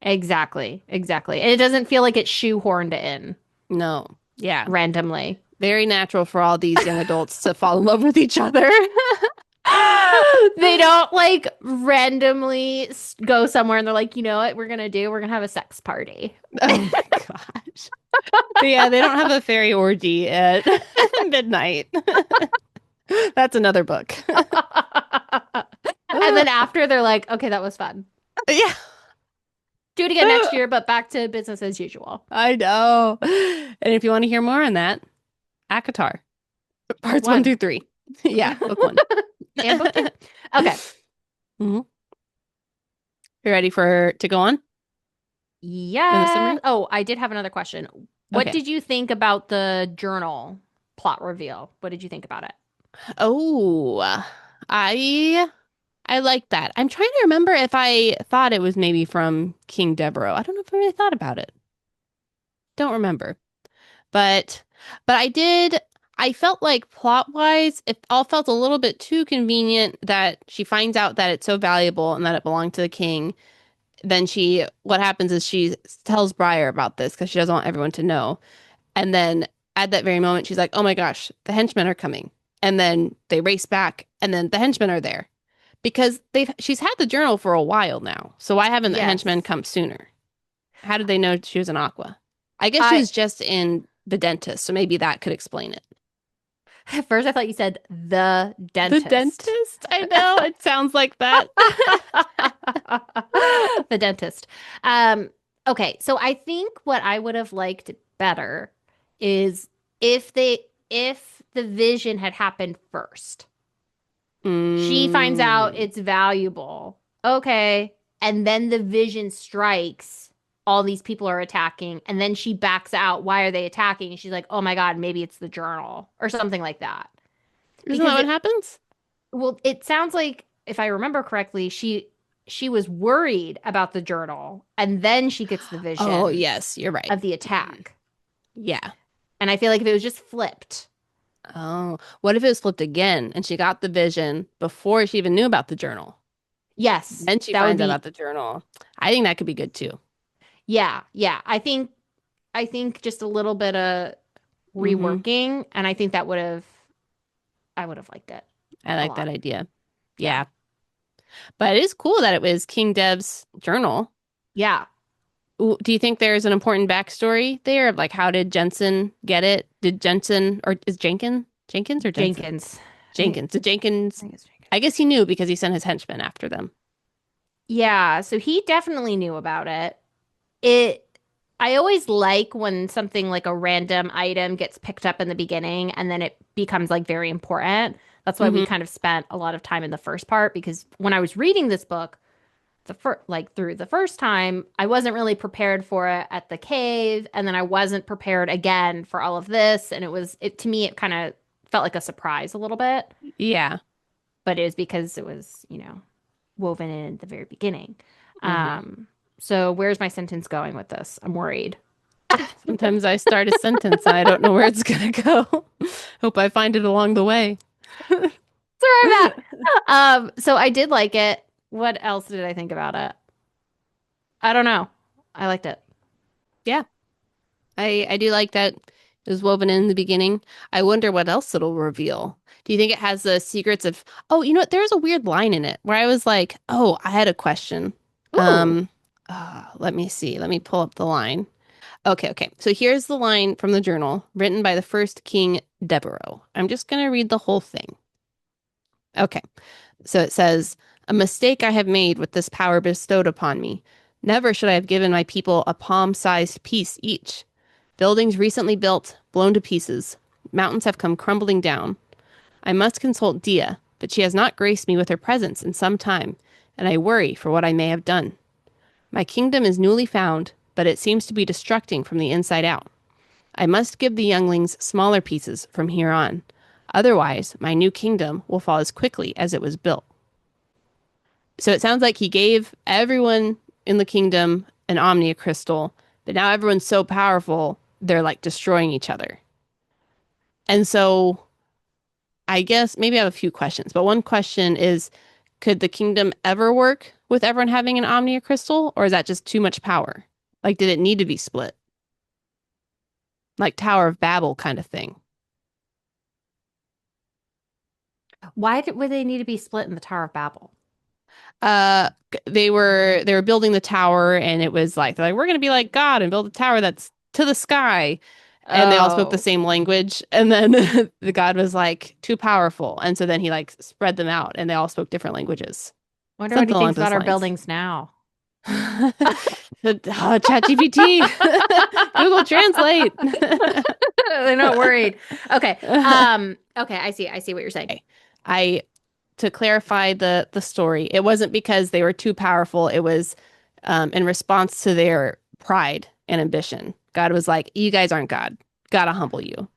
Exactly. Exactly. And it doesn't feel like it's shoehorned in No. Yeah. randomly. Very natural for all these young adults to fall in love with each other. They don't like randomly go somewhere and they're like, you know what we're gonna do? We're gonna have a sex party. Oh my gosh. But yeah, they don't have a fairy orgy at midnight. That's another book. And then after they're like, okay, that was fun. Yeah, Do it again next year, but back to business as usual. I know. And if you want to hear more on that, Akatar, Book parts one one through three. Yeah, book one. and book two. Okay. Hmm. You ready for to go on in the Yeah. summary? Oh, I did have another question. What Okay. did you think about the journal plot reveal? What did you think about it? Oh, I I like that. I'm trying to remember if I thought it was maybe from King Devereaux. I don't know if I really thought about it. Don't remember. But I did I felt like plot-wise, it all felt a little bit too convenient that she finds out that it's so valuable and that it belonged to the king. Then what happens is she tells Briar about this because she doesn't want everyone to know. And then at that very moment, she's like, oh my gosh, the henchmen are coming. And then they race back, and then the henchmen are there because she's had the journal for a while now. So why haven't the henchmen Yes. come sooner? How did they know she was an Aqua? I guess she I was just in the dentist, so maybe that could explain it. At first I thought you said the The dentist. dentist? I know, it sounds like that. The dentist. Um, okay, so I think what I would have liked better is if the vision had happened first. She finds out Mm. it's valuable. Okay. And then the vision strikes. All these people are attacking. And then she backs out. Why are they attacking? And she's like, oh my God, maybe it's the journal or something like that. Isn't that Because what happens? well, it sounds like, if I remember correctly, she was worried about the journal. And then she gets the Oh, vision yes, you're right. of the Mhm. attack. Yeah. And I feel like if it was just flipped, Oh, what if it was flipped again and she got the vision before she even knew about the journal? yes, Then she that would finds out be, about the journal. I think that could be good too. yeah, yeah. I think just a little bit of Hmm. reworking, and I think I would have liked it I a like that lot. idea. Yeah. Yeah. But it is cool that it was King Deb's journal. Yeah. Do you think there's an important backstory there of like how did Jensen get it? Did Jensen or is Jenkins or Jensen? Jenkins. I think Jenkins. Did Jenkins? I think it's Jenkins. I guess he knew because he sent his henchmen after them. Yeah, so he definitely knew about it. It I always like when something like a random item gets picked up in the beginning and then it becomes like very important. That's why we Hmm. kind of spent a lot of time in the first part because when I was reading this book, through the first time, I wasn't really prepared for it at the cave, and then I wasn't prepared again for all of this, and it to me it kind of felt like a surprise a little bit, Yeah. but it was because it was, woven in at the very beginning. Hmm. Um, so where's my sentence going with this? I'm worried. Sometimes I start a sentence and I don't know where it's gonna go. Hope I find it along the way. That's where I'm at. So I did like it. What else did I think about it? I don't know. I liked it. Yeah. I do like that it was woven in the beginning. I wonder what else it'll reveal. Do you think it has the secrets of, oh, you know what? There's a weird line in it where I was like, oh, I had a question. Ooh. Um, let me see. Let me pull up the line. Okay, okay. So here's the line from the journal written by the first King Devereaux. I'm just going to read the whole thing. Okay. So it says, a mistake I have made with this power bestowed upon me. Never should I have given my people a palm-sized piece each. Buildings recently built, blown to pieces. Mountains have come crumbling down. I must consult Dia, but she has not graced me with her presence in some time, and I worry for what I may have done. My kingdom is newly found, but it seems to be destructing from the inside out. I must give the younglings smaller pieces from here on. Otherwise, my new kingdom will fall as quickly as it was built. So it sounds like he gave everyone in the kingdom an Omnia crystal, but now everyone's so powerful, they're like destroying each other. And so I guess maybe I have a few questions, but one question is, could the kingdom ever work with everyone having an Omnia crystal, or is that just too much power? Like, did it need to be split? Like Tower of Babel kind of thing. Would they need to be split in the Tower of Babel? They were building the tower, and it was like they're like we're gonna be like God and build a tower that's to the sky, and they all spoke the Oh, same language. And then the God was like too powerful, and so then he like spread them out, and they all spoke different languages, wonder what he something along thinks about those our lines. buildings now. ChatGPT, Google Translate. They're not worried. Okay. Okay, I see. I see what you're saying. Okay. I to clarify the story, it wasn't because they were too powerful. It was in response to their pride and ambition. God was like, "You guys aren't God. Gotta humble you."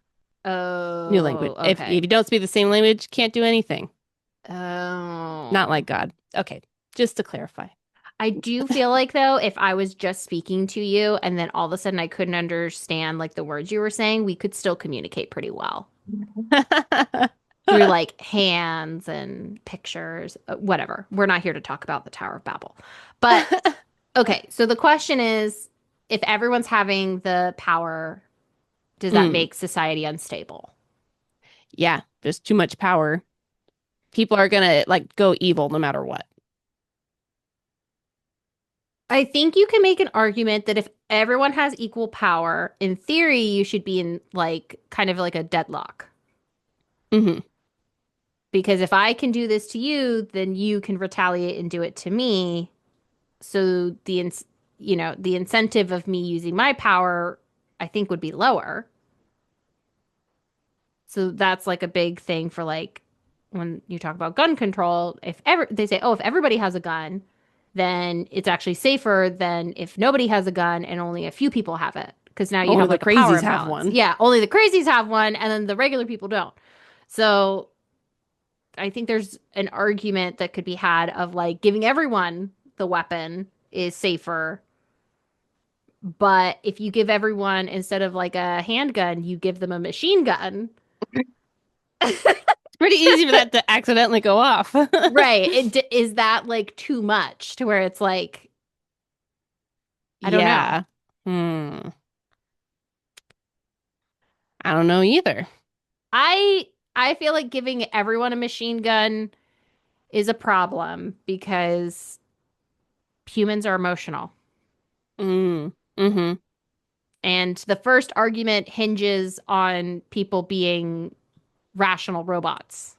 New language. Oh, If okay. you don't speak the same language, can't do anything. Not like Oh. God. Okay, just to clarify. I do feel like though, if I was just speaking to you and then all of a sudden I couldn't understand like the words you were saying, we could still communicate pretty well through like hands and pictures, whatever. We're not here to talk about the Tower of Babel. But okay, so the question is, if everyone's having the power, does that Mm, make society unstable? yeah, just too much power. People are gonna like go evil no matter what. I think you can make an argument that if everyone has equal power, in theory, you should be in like kind of like a deadlock. Hmm. Because if I can do this to you, then you can retaliate and do it to me. So the incentive of me using my power, I think would be lower. So that's like a big thing for like when you talk about gun control, if ever they say, "Oh, if everybody has a gun, then it's actually safer than if nobody has a gun and only a few people have it." Because now you Only have the like a power crazies have imbalance. one. Yeah, only the crazies have one and then the regular people don't. So I think there's an argument that could be had of like giving everyone the weapon is safer. But if you give everyone, instead of like a handgun, you give them a machine gun, It's pretty easy for that to accidentally go off. right? Is that like too much to where it's like, I don't know. Yeah. Hmm. I don't know either. I I feel like giving everyone a machine gun is a problem because humans are emotional. Mm. Mm-hmm. And the first argument hinges on people being rational robots.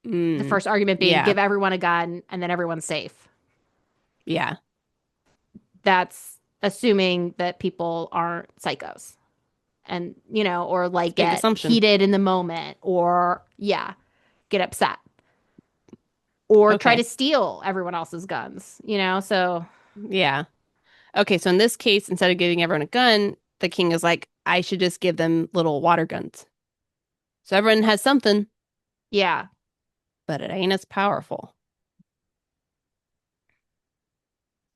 The Mm. first argument being Yeah. give everyone a gun and then everyone's safe. Yeah. That's assuming that people aren't psychos and, or It's like a big get assumption. heated in the moment or, yeah, get upset or try Okay. to steal everyone else's guns. So, Yeah. Okay, so in this case, instead of giving everyone a gun, the king is like, I should just give them little water guns. So everyone has something, yeah, but it ain't as powerful.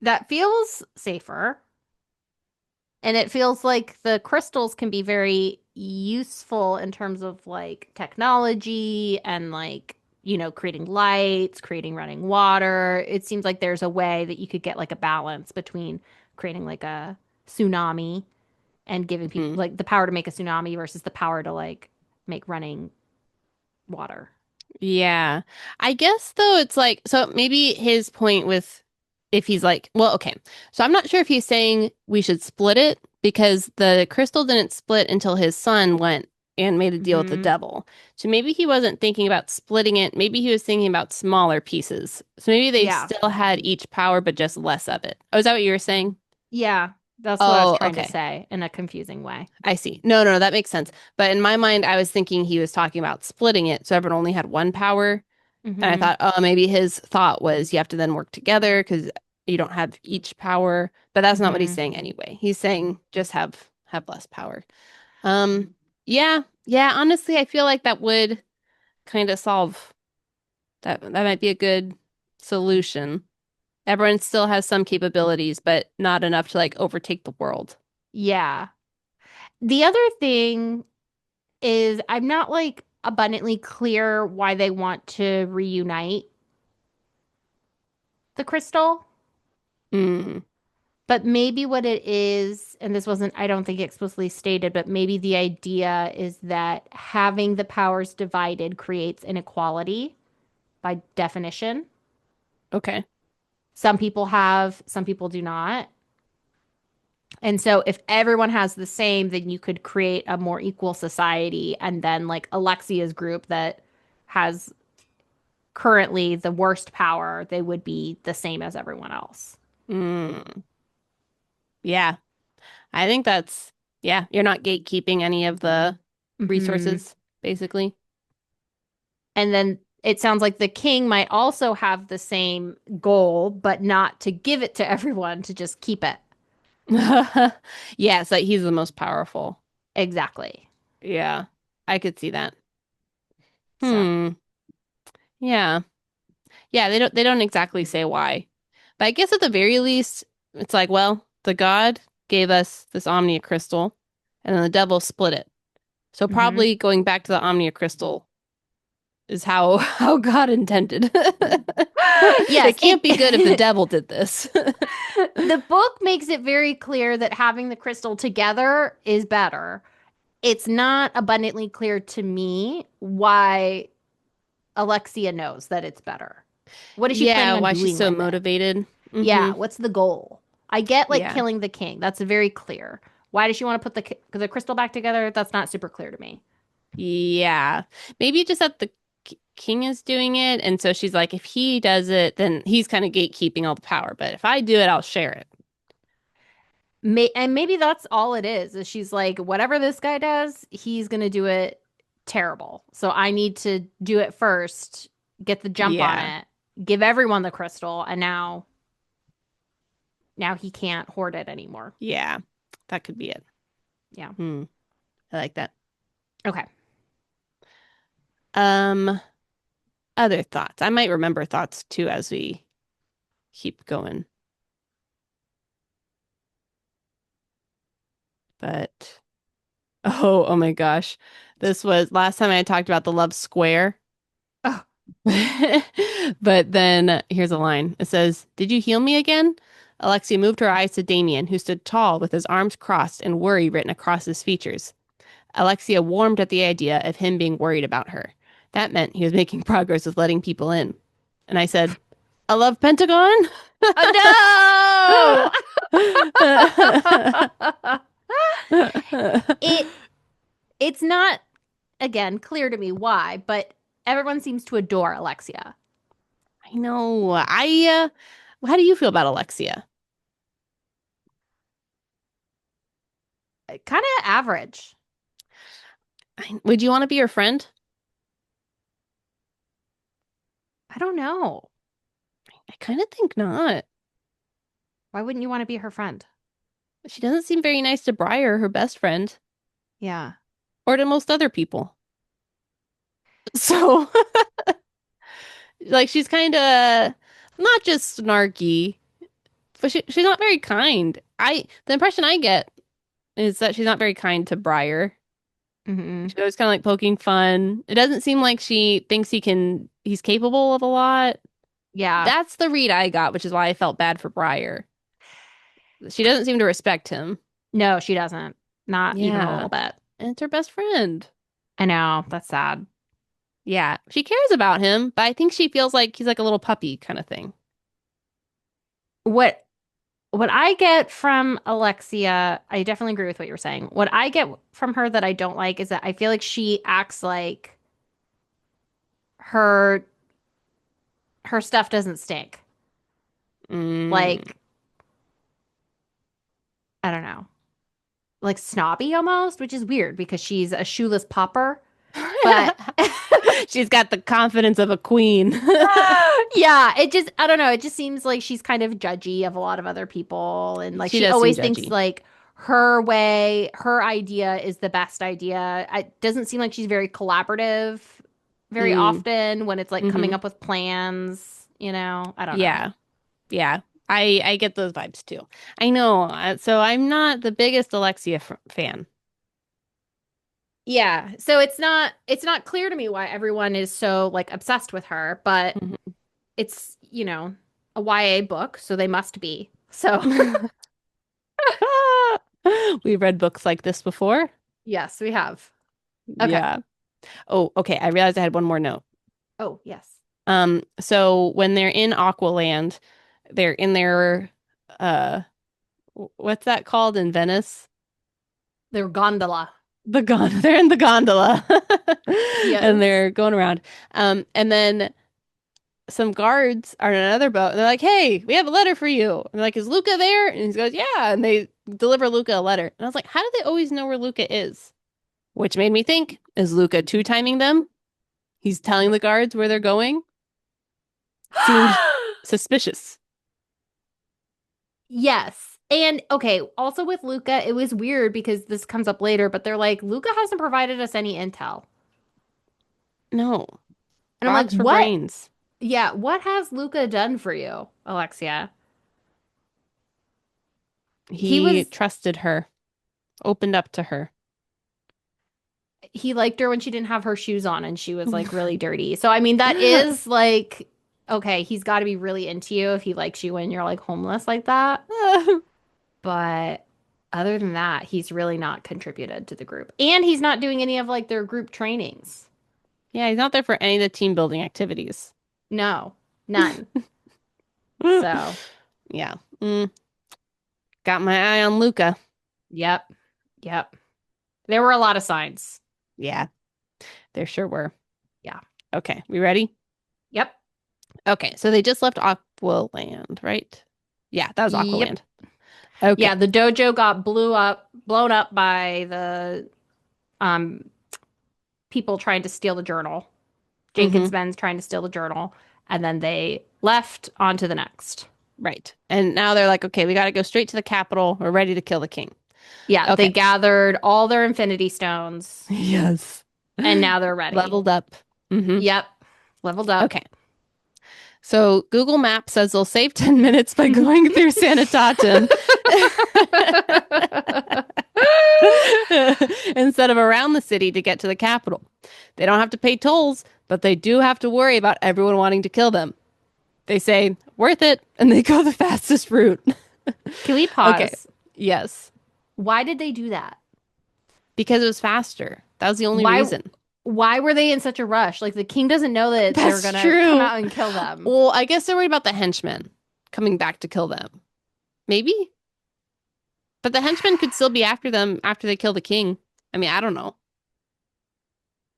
that feels safer. And it feels like the crystals can be very useful in terms of like technology and like, creating lights, creating running water. It seems like there's a way that you could get like a balance between creating like a tsunami and giving people Hmm. like the power to make a tsunami versus the power to like make running water. Yeah. I guess though it's like so maybe his point with if he's like, well, okay. So I'm not sure if he's saying we should split it because the crystal didn't split until his son went and made a deal with the Hmm. devil. So maybe he wasn't thinking about splitting it. Maybe he was thinking about smaller pieces. So maybe they Yeah. still had each power but just less of it. Oh, is that what you were saying? Yeah. That's what I was Oh, trying to okay. say in a confusing way. I see. No, no, that makes sense. But in my mind, I was thinking he was talking about splitting it so everyone only had one power. And I Hmm. thought, oh, maybe his thought was you have to then work together because you don't have each power. But that's not what he's Hmm. saying anyway. He's saying just have less power. Um, yeah, yeah. Honestly, I feel like that would kind of solve that. That might be a good solution. Everyone still has some capabilities, but not enough to like overtake the world. Yeah. The other thing is I'm not like abundantly clear why they want to reunite the crystal, Mm, but maybe what it is, and this wasn't, I don't think explicitly stated, but maybe the idea is that having the powers divided creates inequality by definition. okay. Some people have, some people do not. And so if everyone has the same, then you could create a more equal society. And then like Alexia's group that has currently the worst power, they would be the same as everyone else. Mm, yeah. I think that's, yeah, you're not gatekeeping any of the Hmm. resources, basically. And then it sounds like the king might also have the same goal, but not to give it to everyone, to just keep it. Yeah, it's like he's the most powerful. Exactly. Yeah, I could see that. So, Hmm. Yeah. Yeah, they don't exactly say why. But I guess at the very least, it's like, well, the god gave us this Omnia crystal, and then the devil split it. So mhm. probably going back to the Omnia crystal is how how God intended. Yes, It can't be good if the devil did this. the book makes it very clear that having the crystal together is better. It's not abundantly clear to me why Alexia knows that it's better. What is she Yeah, planning on why she's doing so with it? motivated. Yeah, Hmm. what's the goal? I get like Yeah. killing the king. That's very clear. Why does she want to put the crystal back together? That's not super clear to me. Yeah. Maybe just that the king is doing it, and so she's like, if he does it, then he's kind of gatekeeping all the power. But if I do it, I'll share it. And maybe that's all it is she's like, whatever this guy does, he's gonna do it terrible. So I need to do it first, get the jump on Yeah. it, give everyone the crystal, and now he can't hoard it anymore. Yeah. That could be it. Yeah. Hmm. I like that. Okay. Um, other thoughts. I might remember thoughts too as we keep going. But oh my gosh. This was last time I talked about the love square. Oh, But then here's a line. It says, "Did you heal me again?" Alexia moved her eyes to Damien, who stood tall with his arms crossed and worry written across his features. Alexia warmed at the idea of him being worried about her. That meant he was making progress with letting people in. And I said, "A love pentagon?" oh no! it it's not again clear to me why, but everyone seems to adore Alexia. I know. How do you feel about Alexia? Kind of average. Would you want to be her friend? I don't know. I kind of think not. Why wouldn't you want to be her friend? She doesn't seem very nice to Briar, her best friend, Yeah. or to most other people. So, like, she's kind of not just snarky, but she's not very kind. The impression I get is that she's not very kind to Briar. Hmm. She's always kind of like poking fun. It doesn't seem like she thinks he's capable of a lot. Yeah. That's the read I got, which is why I felt bad for Briar. She doesn't seem to respect him. No, she doesn't. Not even a Yeah, little bit. and it's her best friend. I know. That's sad. Yeah, she cares about him, but I think she feels like he's like a little puppy kind of thing. What what I get from Alexia, I definitely agree with what you're saying. What I get from her that I don't like is that I feel like she acts like her her stuff doesn't stink. Mm. Like, I don't know. Like snobby almost, which is weird because she's a shoeless pauper. But She's got the confidence of a queen. yeah, it just, I don't know. It just seems like she's kind of judgy of a lot of other people. And like She she does seem always thinks judgy. like her way, her idea is the best idea. It doesn't seem like she's very collaborative very Mm. often when it's like coming Hmm. up with plans, I don't know. Yeah. Yeah. I get those vibes too. I know. So I'm not the biggest Alexia fan. Yeah. So it's not clear to me why everyone is so like obsessed with her, but it's, a YA book, so they must be. So, Mhm. We've read books like this before. yes, we have. Okay. Yeah. Oh, okay. I realized I had one more note. Oh, yes. So when they're in Aqualand, they're in their what's that called in Venice? Their gondola. They're in the gondola. And Yes. they're going around. And then some guards are in another boat and they're like, "Hey, we have a letter for you." And they're like, "Is Luca there?" And he goes, "Yeah." And they deliver Luca a letter. And I was like, "How do they always know where Luca is?" Which made me think, is Luca two-timing them? He's telling the guards where they're going. Seemed suspicious. Yes. And okay, also with Luca, it was weird because this comes up later, but they're like, Luca hasn't provided us any intel. No. And I'm like, Frogs for what? brains. Yeah, what has Luca done for you, Alexia? He He was trusted her, opened up to her. he liked her when she didn't have her shoes on and she was like really dirty. So I mean that is like okay, he's got to be really into you if he likes you when you're like homeless like that. But other than that, he's really not contributed to the group. And he's not doing any of like their group trainings. Yeah, he's not there for any of the team building activities. No, none. So, Yeah. Got my eye on Luca. yep. Yep. There were a lot of signs. Yeah, there sure were. Yeah. Okay, we ready? Yep. Okay, so they just left Aqualand, right? Yeah, that was Yep. Aqualand. Okay. Yeah, the dojo got blown up by the um people trying to steal the journal. Mm-hmm. Jenkins Ben's trying to steal the journal, and then they left on to the next. Right. And now they're like, okay, we got to go straight to the capital. We're ready to kill the king. Yeah, they Okay. gathered all their infinity stones, Yes. and now they're ready. Leveled up. Mm-hmm. Yep, leveled up. Okay. So Google Maps says they'll save 10 minutes by going through Sanitatum instead of around the city to get to the capital. They don't have to pay tolls, but they do have to worry about everyone wanting to kill them. They say, worth it, and they go the fastest route. Can we Okay. pause? Yes. Why did they do that? Because it was faster. That was the only Why reason. why were they in such a rush? Like the king doesn't know that they're That's gonna come true. out and kill them. Well, I guess they're worried about the henchmen coming back to kill them. Maybe? But the henchmen could still be after them after they kill the king. I mean, I don't know.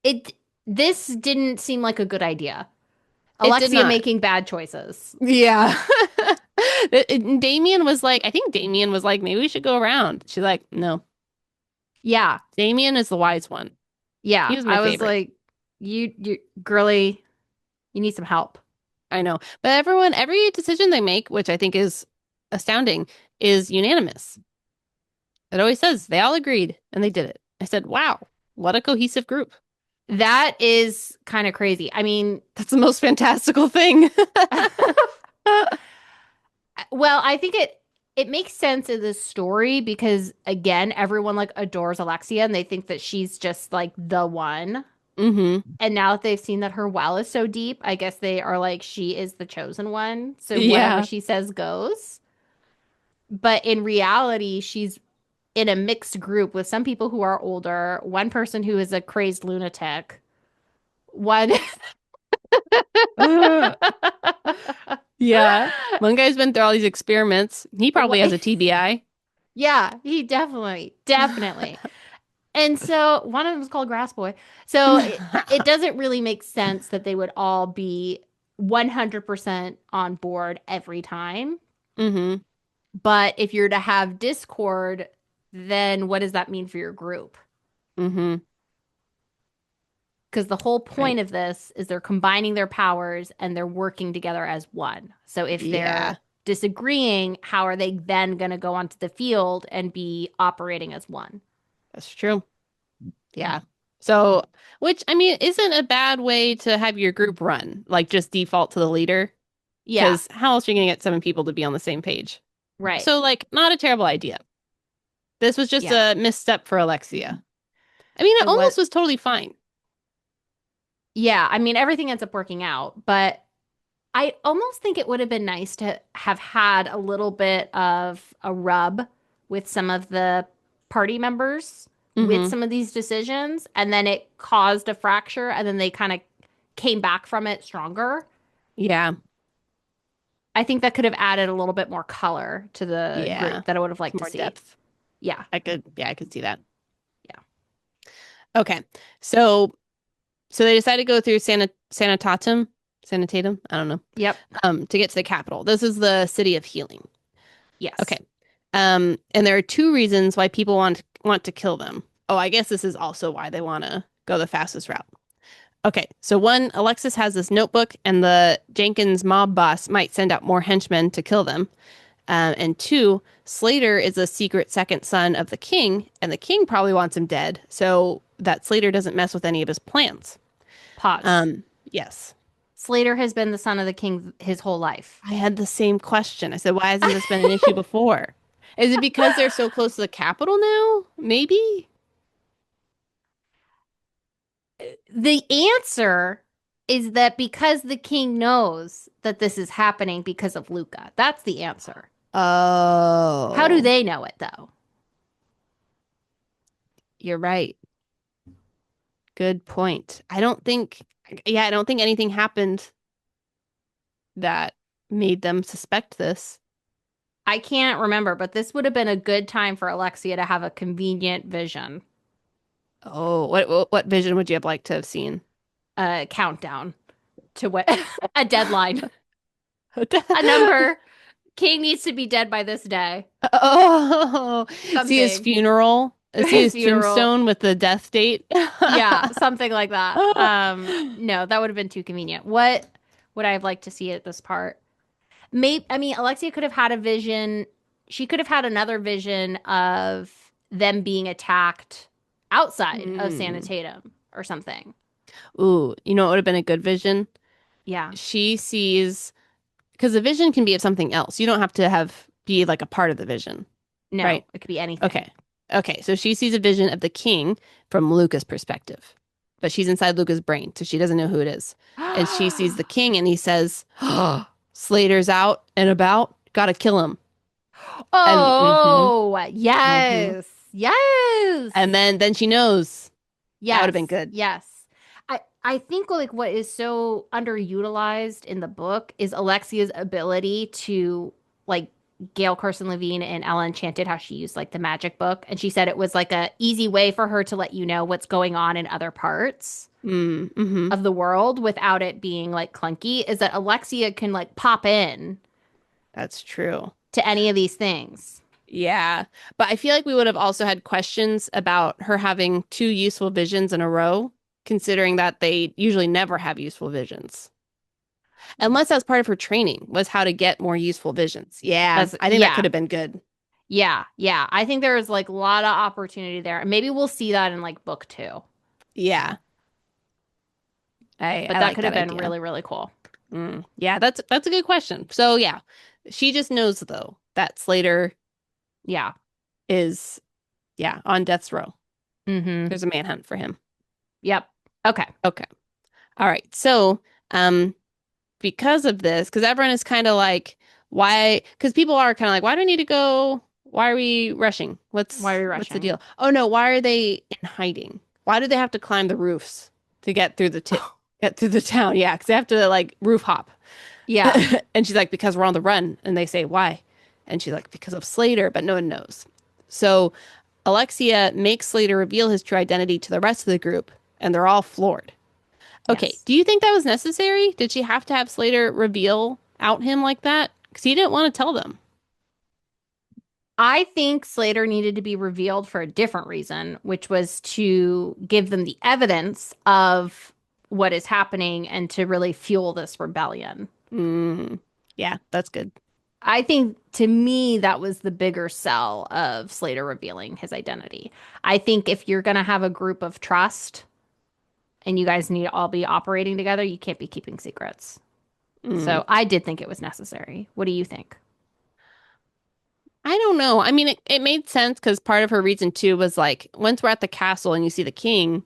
It this didn't seem like a good idea. It did Alexia not. making bad choices. Yeah. Damien was like, I think Damien was like, maybe we should go around. She's like, no. Yeah, Damien is the wise one. He yeah. was my I was favorite. like, you girly, you need some help. I know. But every decision they make, which I think is astounding, is unanimous. It always says they all agreed and they did it. I said, wow, what a cohesive group. That is kind of crazy. I mean, That's the most fantastical thing. well, I think it makes sense in this story because again, everyone like adores Alexia and they think that she's just like the one. Mm-hmm. And now that they've seen that her well is so deep, I guess they are like she is the chosen one. So whatever Yeah. she says goes. But in reality, she's in a mixed group with some people who are older, one person who is a crazed lunatic, one Yeah. One guy's been through all these experiments. He probably has a TBI. Yeah, he definitely. And so one of them is called Grass Boy. So it doesn't really make sense that they would all be 100% on board every time. Mm-hmm. But if you're to have Discord, then what does that mean for your group? Mm-hmm. Because the whole Right. point of this is they're combining their powers and they're working together as one. So if Yeah, they're disagreeing, how are they then going to go onto the field and be operating as one? that's true. Yeah. So, which I mean, isn't a bad way to have your group run, like just default to the leader, Yeah, because how else are you gonna get seven people to be on the same page? right. So, like, not a terrible idea. This was just Yeah, a misstep for Alexia. I mean, it it was. almost was totally fine. Yeah, I mean, everything ends up working out, but I almost think it would have been nice to have had a little bit of a rub with some of the party members with Mm-hmm. some of these decisions, and then it caused a fracture, and then they kind of came back from it stronger. Yeah. I think that could have added a little bit more color to the Yeah. group that I would have liked Some to more see. depth. Yeah, Yeah, I could see that. yeah. Okay. So, so they decided to go through Sanitatum, I don't know, Yep. to get to the capital. This is the city of healing. Yes. Okay. And there are two reasons why people want to kill them. Oh, I guess this is also why they want to go the fastest route. Okay, so one, Alexis has this notebook, and the Jenkins mob boss might send out more henchmen to kill them. And two, Slater is a secret second son of the king, and the king probably wants him dead, so that Slater doesn't mess with any of his plans. Pause. Um, yes. Slater has been the son of the king his whole life. I had the same question. I said, why hasn't this been an issue before? Is it because they're so close to the capital now? Maybe? The answer is that because the king knows that this is happening because of Luca. That's the answer. How do Oh, they know it though? you're right. Good point. I don't think anything happened that made them suspect this. I can't remember, but this would have been a good time for Alexia to have a convenient vision, Oh, what vision would you have liked to have seen? a countdown to what a deadline, a number. King needs to be dead by this day. Oh, see his Something. funeral? See His his funeral. tombstone with the death date? Yeah, something like that. No, that would have been too convenient. What would I have liked to see at this part? Maybe, I mean, Alexia could have had a vision. She could have had another vision of them being attacked outside of Hmm. Sanitatum or something. Ooh, you know what would have been a good vision? Yeah. She sees, because the vision can be of something else. You don't have to have be like a part of the vision, No, right? it could be anything. Okay. Okay, so she sees a vision of the king from Luca's perspective, but she's inside Luca's brain, so she doesn't know who it is. And she sees the king and he says, Slater's out and about, gotta kill him. And Oh, hmm yes. Yes. and then she knows. That would have Yes. been good. Yes. I think like what is so underutilized in the book is Alexia's ability to like Gail Carson Levine and Ella Enchanted, how she used like the magic book. And she said it was like a easy way for her to let you know what's going on in other parts Mm-hmm. of the world without it being like clunky, is that Alexia can like pop in That's true. to any of these things. Yeah. But I feel like we would have also had questions about her having two useful visions in a row, considering that they usually never have useful visions. Unless that's part of her training, was how to get more useful visions. Yeah, That's I think that could yeah. have been good. Yeah, yeah. I think there's like a lot of opportunity there. And maybe we'll see that in like book two. Yeah, But I that like could that have been idea. really, really cool. Yeah, that's a good question. So yeah, she just knows though that Slater Yeah. is on death's row. Mm-hmm. There's a manhunt for him. Yep. Okay. Okay. All right. So, um, because of this, because everyone is kind of like, why? Because people are kind of like, why do we need to go? Why are we rushing? Why are we What's the rushing? deal? Oh no, why are they in hiding? Why do they have to climb the roofs to get through the town? Yeah, because they have to like roof hop. Yeah. And she's like, because we're on the run. And they say, why? And she's like, because of Slater, but no one knows. So Alexia makes Slater reveal his true identity to the rest of the group, and they're all floored. Okay, Yes. do you think that was necessary? Did she have to have Slater reveal out him like that? Because he didn't want to tell them. I think Slater needed to be revealed for a different reason, which was to give them the evidence of what is happening and to really fuel this rebellion. Mm, yeah, that's good. I think to me, that was the bigger sell of Slater revealing his identity. I think if you're going to have a group of trust and you guys need to all be operating together, you can't be keeping secrets. Mm. So I did think it was necessary. What do you think? I don't know. I mean, it made sense because part of her reason too was like, once we're at the castle and you see the king,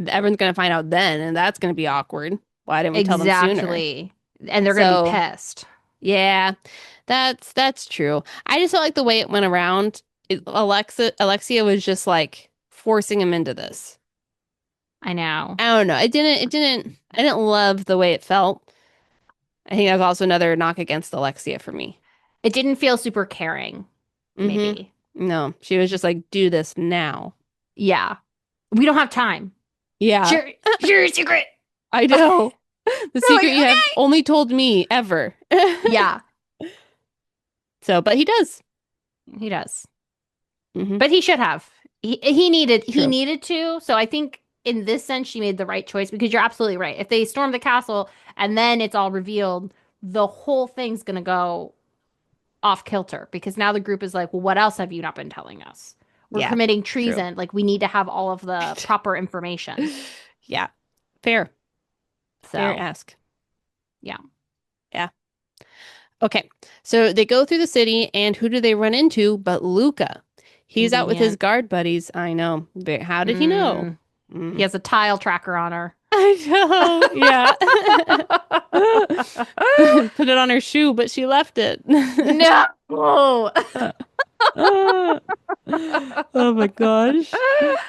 everyone's going to find out then, and that's going to be awkward. Why didn't we tell them sooner? Exactly. And they're going to be So, pissed. yeah, that's true. I just felt like the way it went around, Alexia was just like forcing him into this. I know. I don't know. I didn't love the way it felt. I think that was also another knock against Alexia for me. It didn't feel super caring, Mm-hmm. maybe. No, she was just like, do this now. Yeah. We don't have time. Yeah, Share, share your secret. I They're know. The like, secret you have okay. only told me ever. Yeah, So, but he does. he does. Hmm. But he should have. He True. needed to. So I think in this sense, she made the right choice because you're absolutely right. If they storm the castle and then it's all revealed, the whole thing's going to go off kilter because now the group is like, well, what else have you not been telling us? We're Yeah, committing true. treason. Like, we need to have all of the proper information. Yeah, fair. Fair So, ask. yeah. Yeah. Okay. So they go through the city, and who do they run into but Luca? He's out with his Convenient. guard buddies. I know. How did he know? Mm, he Mm. has a tile tracker on her. I know. Yeah. Put it on her shoe, but she left it. No. Oh my gosh.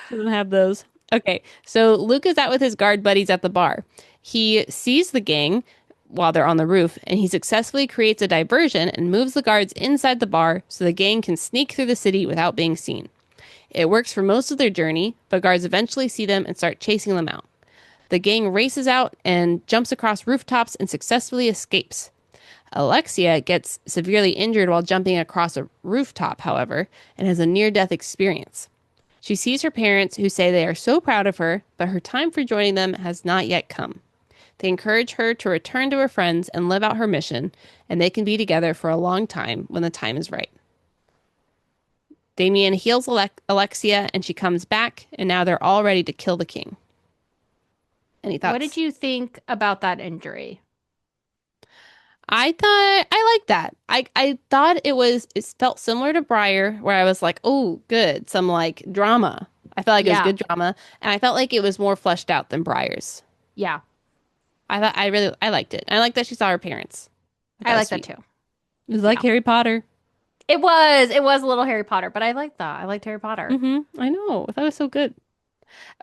Shouldn't have those. Okay, so Luke is out with his guard buddies at the bar. He sees the gang while they're on the roof, and he successfully creates a diversion and moves the guards inside the bar so the gang can sneak through the city without being seen. It works for most of their journey, but guards eventually see them and start chasing them out. The gang races out and jumps across rooftops and successfully escapes. Alexia gets severely injured while jumping across a rooftop, however, and has a near death experience. She sees her parents, who say they are so proud of her, but her time for joining them has not yet come. They encourage her to return to her friends and live out her mission, and they can be together for a long time when the time is right. Damien heals Alexia, and she comes back, and now they're all ready to kill the king. Any What did thoughts? you think about that injury? I thought I liked that. I thought it felt similar to Briar, where I was like, oh, good, some like drama. I felt like it was Yeah. good drama, and I felt like it was more fleshed out than Briar's. Yeah. I liked it. I like that she saw her parents. I thought I it was like that sweet. too. It was like Yeah. Harry Potter. It was a little Harry Potter, but I liked that. I liked Harry Potter. I know. I thought it was so good.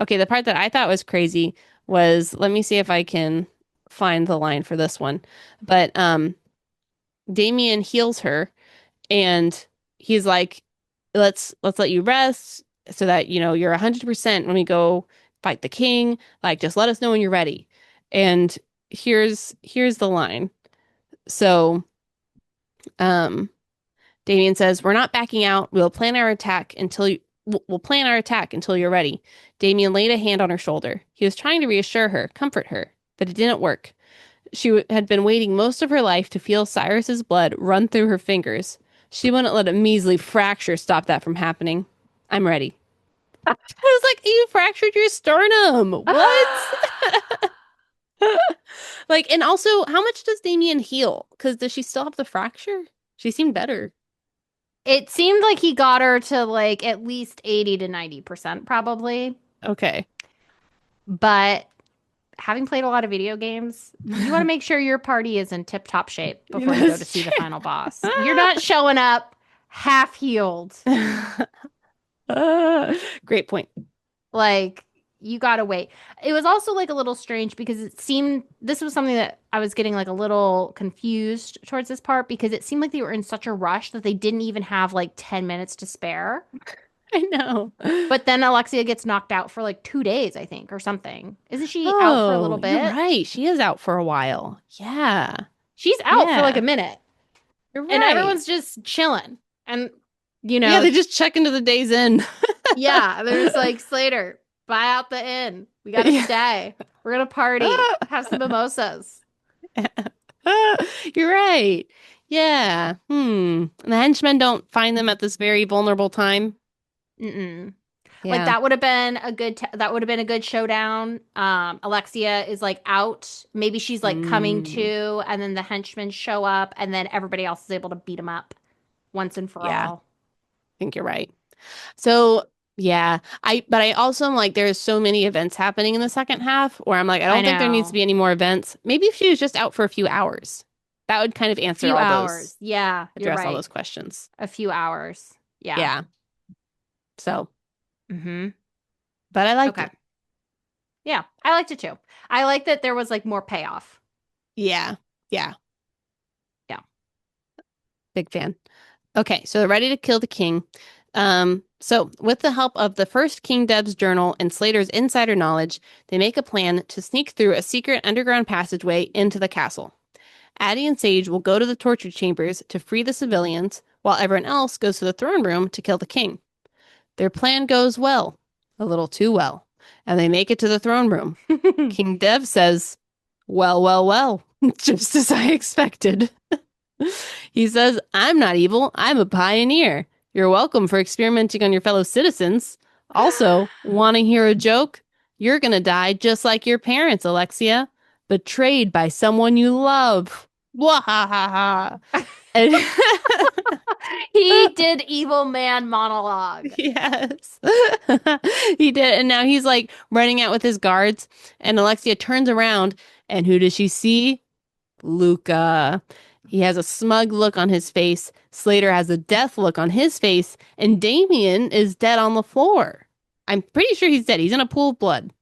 Okay, the part that I thought was crazy was, let me see if I can find the line for this one. But Damien heals her, and he's like, let's let you rest so that you're 100% when we go fight the king. Like, just let us know when you're ready. And here's the line. So um Damien says, we're not backing out. We'll plan our attack until you're ready. Damien laid a hand on her shoulder. He was trying to reassure her, comfort her, but it didn't work. Had been waiting most of her life to feel Cyrus's blood run through her fingers. She wouldn't let a measly fracture stop that from happening. I'm ready. I was like, you fractured your sternum. What? Like, and also, how much does Damien heal? Because does she still have the fracture? She seemed better. It seemed like he got her to like at least 80 to 90% probably. Okay. But having played a lot of video games, you want to make sure your party is in tip-top shape before you go to That's see the true. final boss. You're not showing up half healed. Great point. Like, you gotta wait. It was also like a little strange because it seemed this was something that I was getting like a little confused towards this part because it seemed like they were in such a rush that they didn't even have like 10 minutes to spare. I know. But then Alexia gets knocked out for like 2 days, I think, or something. Isn't she out for a little Oh, you're bit? right. She is out for a while. Yeah. She's out for like a Yeah. minute, You're and right. everyone's just chilling. And, you Yeah, know, they just check into the day's end. yeah, they're just like, Slater, buy out the inn. We gotta Yeah. stay. We're gonna party, have some mimosas. You're right. Yeah. And the henchmen don't find them at this very vulnerable time. Mm-mm. Like Yeah. that would have been a that would have been a good showdown. Alexia is like out. Maybe she's like coming Mm, to, and then the henchmen show up, and then everybody else is able to beat him up once and for yeah, I all. think you're right. So, yeah, but I also am like, there's so many events happening in the second half where I'm like, I I don't think there needs to know. be any more events. Maybe if she was just out for a few hours, that would kind of A answer few all hours. those, Yeah, you're address all right. those questions. A few hours. Yeah. Yeah. So, Mm-hmm. but I liked Okay. it. Yeah, I liked it too. I like that there was like more payoff. Yeah. Yeah. Yeah. Big fan. Okay, so they're ready to kill the king. So with the help of the first King Deb's journal and Slater's insider knowledge, they make a plan to sneak through a secret underground passageway into the castle. Addie and Sage will go to the torture chambers to free the civilians, while everyone else goes to the throne room to kill the king. Their plan goes well, a little too well. and they make it to the throne room. King Dev says, well, well, well, just as I expected. He says, I'm not evil. I'm a pioneer. You're welcome for experimenting on your fellow citizens. Also, want to hear a joke? You're going to die just like your parents, Alexia. Betrayed by someone you love. Wahahaha. And He did evil man monologue. yes, he did. And now he's like running out with his guards. And Alexia turns around. And who does she see? Luca. He has a smug look on his face. Slater has a death look on his face. And Damien is dead on the floor. I'm pretty sure he's dead. He's in a pool of blood.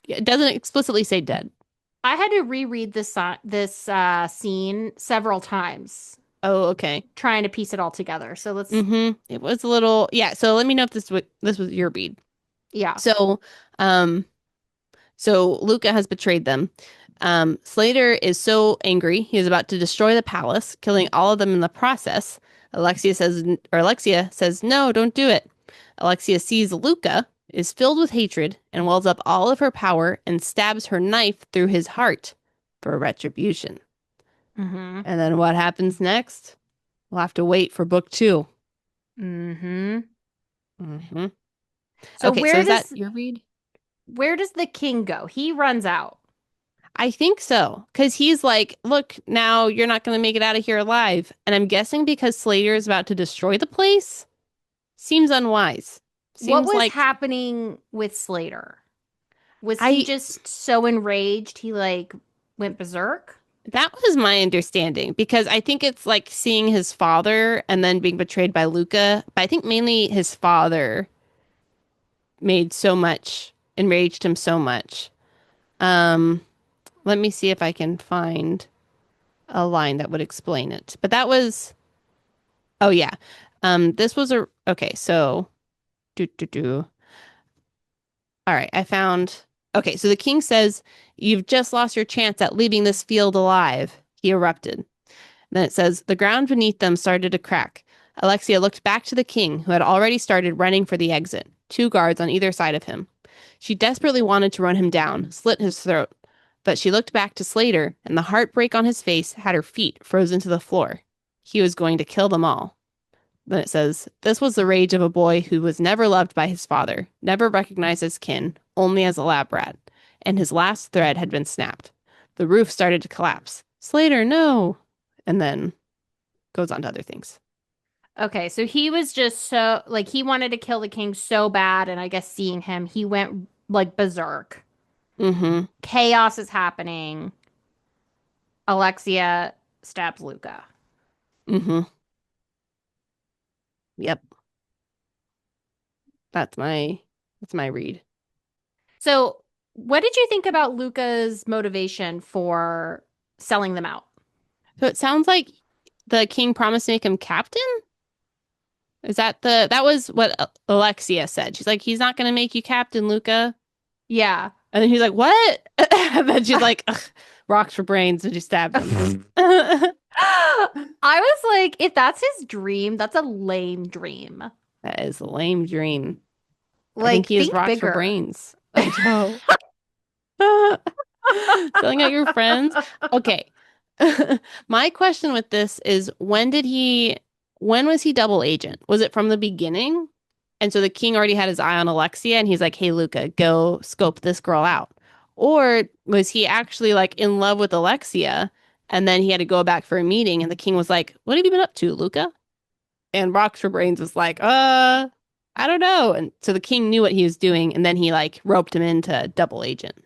It doesn't explicitly say dead. I had to reread this scene several times, Oh, okay. trying to piece it all together. So let's, It was a little, yeah. So let me know if this was your read. yeah. So, um, so Luca has betrayed them. Slater is so angry, he is about to destroy the palace, killing all of them in the process. Alexia says, no, don't do it. Alexia sees Luca is filled with hatred and wells up all of her power and stabs her knife through his heart for retribution. Mm-hmm. And then what happens next? We'll have to wait for book 2. Mm-hmm. Mm-hmm. So Okay, so is that your read? where does the king go? He runs out. I think so. Because he's like, look, now you're not going to make it out of here alive. And I'm guessing because Slater is about to destroy the place, seems unwise. What Seems was like happening with Slater? Was he I, just so enraged he like went berserk? that was my understanding. Because I think it's like seeing his father and then being betrayed by Luca. But I think mainly his father enraged him so much. Um, Let me see if I can find a line that would explain it. But that was, oh yeah. This was okay, so do. All right, I found, okay, so the king says, you've just lost your chance at leaving this field alive. He erupted. Then it says, the ground beneath them started to crack. Alexia looked back to the king, who had already started running for the exit, 2 guards on either side of him. She desperately wanted to run him down, slit his throat. But she looked back to Slater, and the heartbreak on his face had her feet frozen to the floor. He was going to kill them all. Then it says, this was the rage of a boy who was never loved by his father, never recognized as kin, only as a lab rat. And his last thread had been snapped. The roof started to collapse. Slater, no! And then goes on to other things. Okay, so he was just so like he wanted to kill the king so bad, and I guess seeing him, he went like berserk. Mm-hmm. Chaos is happening. Alexia stabs Luca. Mm-hmm. Yep. That's my read. So, what did you think about Luca's motivation for selling them out? So it sounds like the king promised to make him captain? That was what Alexia said. She's like, he's not going to make you captain, Luca. Yeah. And then he's like, what? And then she's like, ugh, rocks for brains, and she stabbed him. I was like, if that's his dream, that's a lame dream. That is a lame dream. I think Like, he has think rocks for bigger. brains. I know. Selling out your friends. Okay. My question with this is when was he double agent? Was it from the beginning? And so the king already had his eye on Alexia and he's like, hey, Luca, go scope this girl out. Or was he actually like in love with Alexia and then he had to go back for a meeting and the king was like, what have you been up to, Luca? And Rocks for Brains was like, I don't know. And so the king knew what he was doing and then he like roped him into double agent.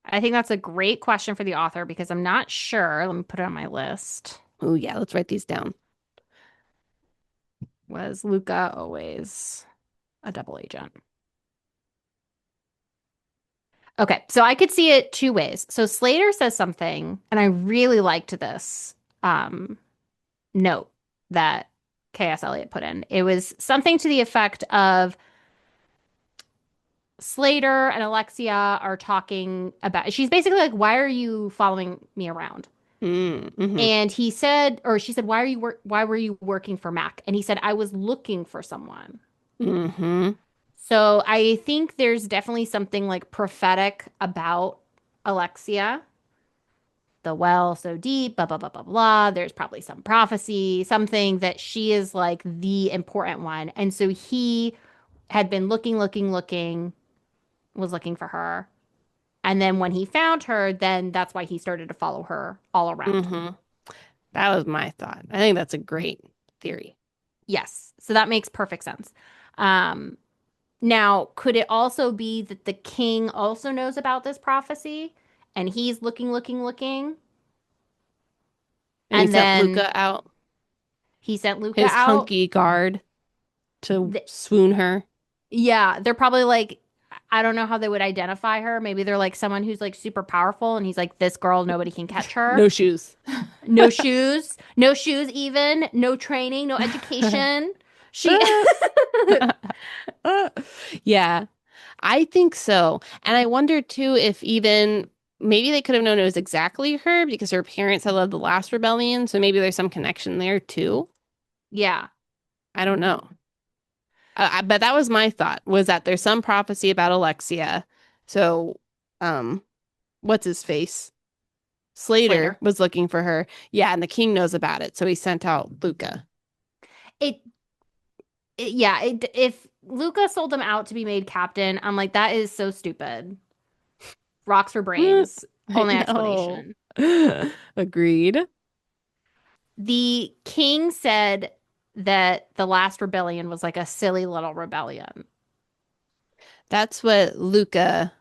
I think that's a great question for the author because I'm not sure. Let me put it on my list. Oh yeah, let's write these down. Was Luca always a double agent? Okay, so I could see it 2 ways. So Slater says something, and I really liked this note that KS Elliot put in. It was something to the effect of Slater and Alexia are talking about, she's basically like, why are you following me around? Mm-hmm. And he said, or she said, why were you working for Mac? And he said, I was looking for someone. Mm-hmm. So I think there's definitely something like prophetic about Alexia. The well so deep, blah, blah, blah, blah, blah. There's probably some prophecy, something that she is like the important one. And so he had been looking, was looking for her. And then when he found her, then that's why he started to follow her all around. Hmm. That was my thought. I think that's a great theory. Yes. So that makes perfect sense. Um, Now, could it also be that the king also knows about this prophecy and he's looking, And he and sent then Luca out, he sent Luca his out? hunky guard, to Th swoon her. Yeah, they're probably like, I don't know how they would identify her. Maybe they're like someone who's like super powerful and he's like, this girl, nobody can catch her. No shoes. No shoes even, no training, no education. She, Yeah, I think so. And I wonder too if even maybe they could have known it was exactly her because her parents had led the last rebellion. So maybe there's some connection there too. yeah. I don't know. But that was my thought was that there's some prophecy about Alexia. So, um, what's his face? Slater Slater. was looking for her. Yeah, and the king knows about it. So he sent out Luca. It yeah, if Luca sold him out to be made captain, I'm like, that is so stupid. Rocks for brains. I Only know. explanation. Agreed. The king said that the last rebellion was like a silly little rebellion. That's what Luca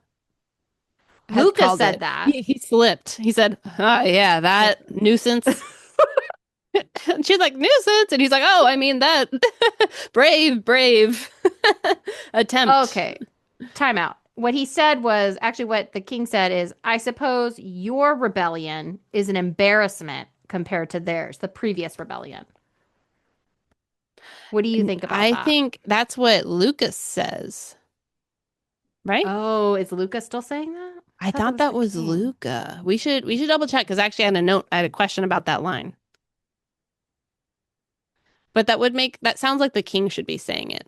had Luca called said it. that. He slipped. He said, "Oh yeah, Yeah. that nuisance." And she's like, "Nuisance," and he's like, "Oh, I mean that brave attempt." Okay, time out. What he said was actually what the king said is, I suppose your rebellion is an embarrassment compared to theirs, the previous rebellion. What do you And think about I that? think that's what Lucas says, right? Oh, is Luca still saying that? I I thought that thought was that the was king. Luca. We should double check because actually I had a question about that line. But that sounds like the king should be saying it.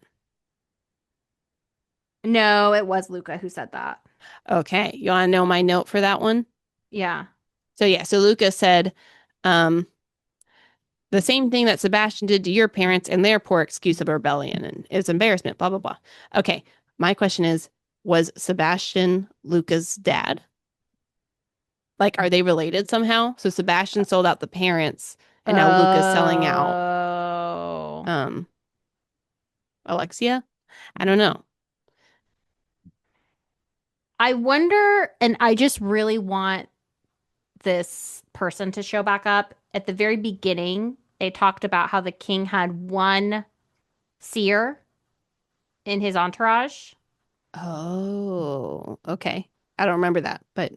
No, it was Luca who said that. Okay, you want to know my note for that one? Yeah. So yeah, so Lucas said, um, the same thing that Sebastian did to your parents and their poor excuse of rebellion and it's embarrassment, blah blah blah. Okay, my question is, was Sebastian Luca's dad? Like, are they related somehow? So Sebastian sold out the parents, and now Luca's selling out Oh. um Alexia? I don't know. I wonder, and I just really want this person to show back up. At the very beginning, they talked about how the king had one seer in his entourage. Oh, okay. I don't remember that, but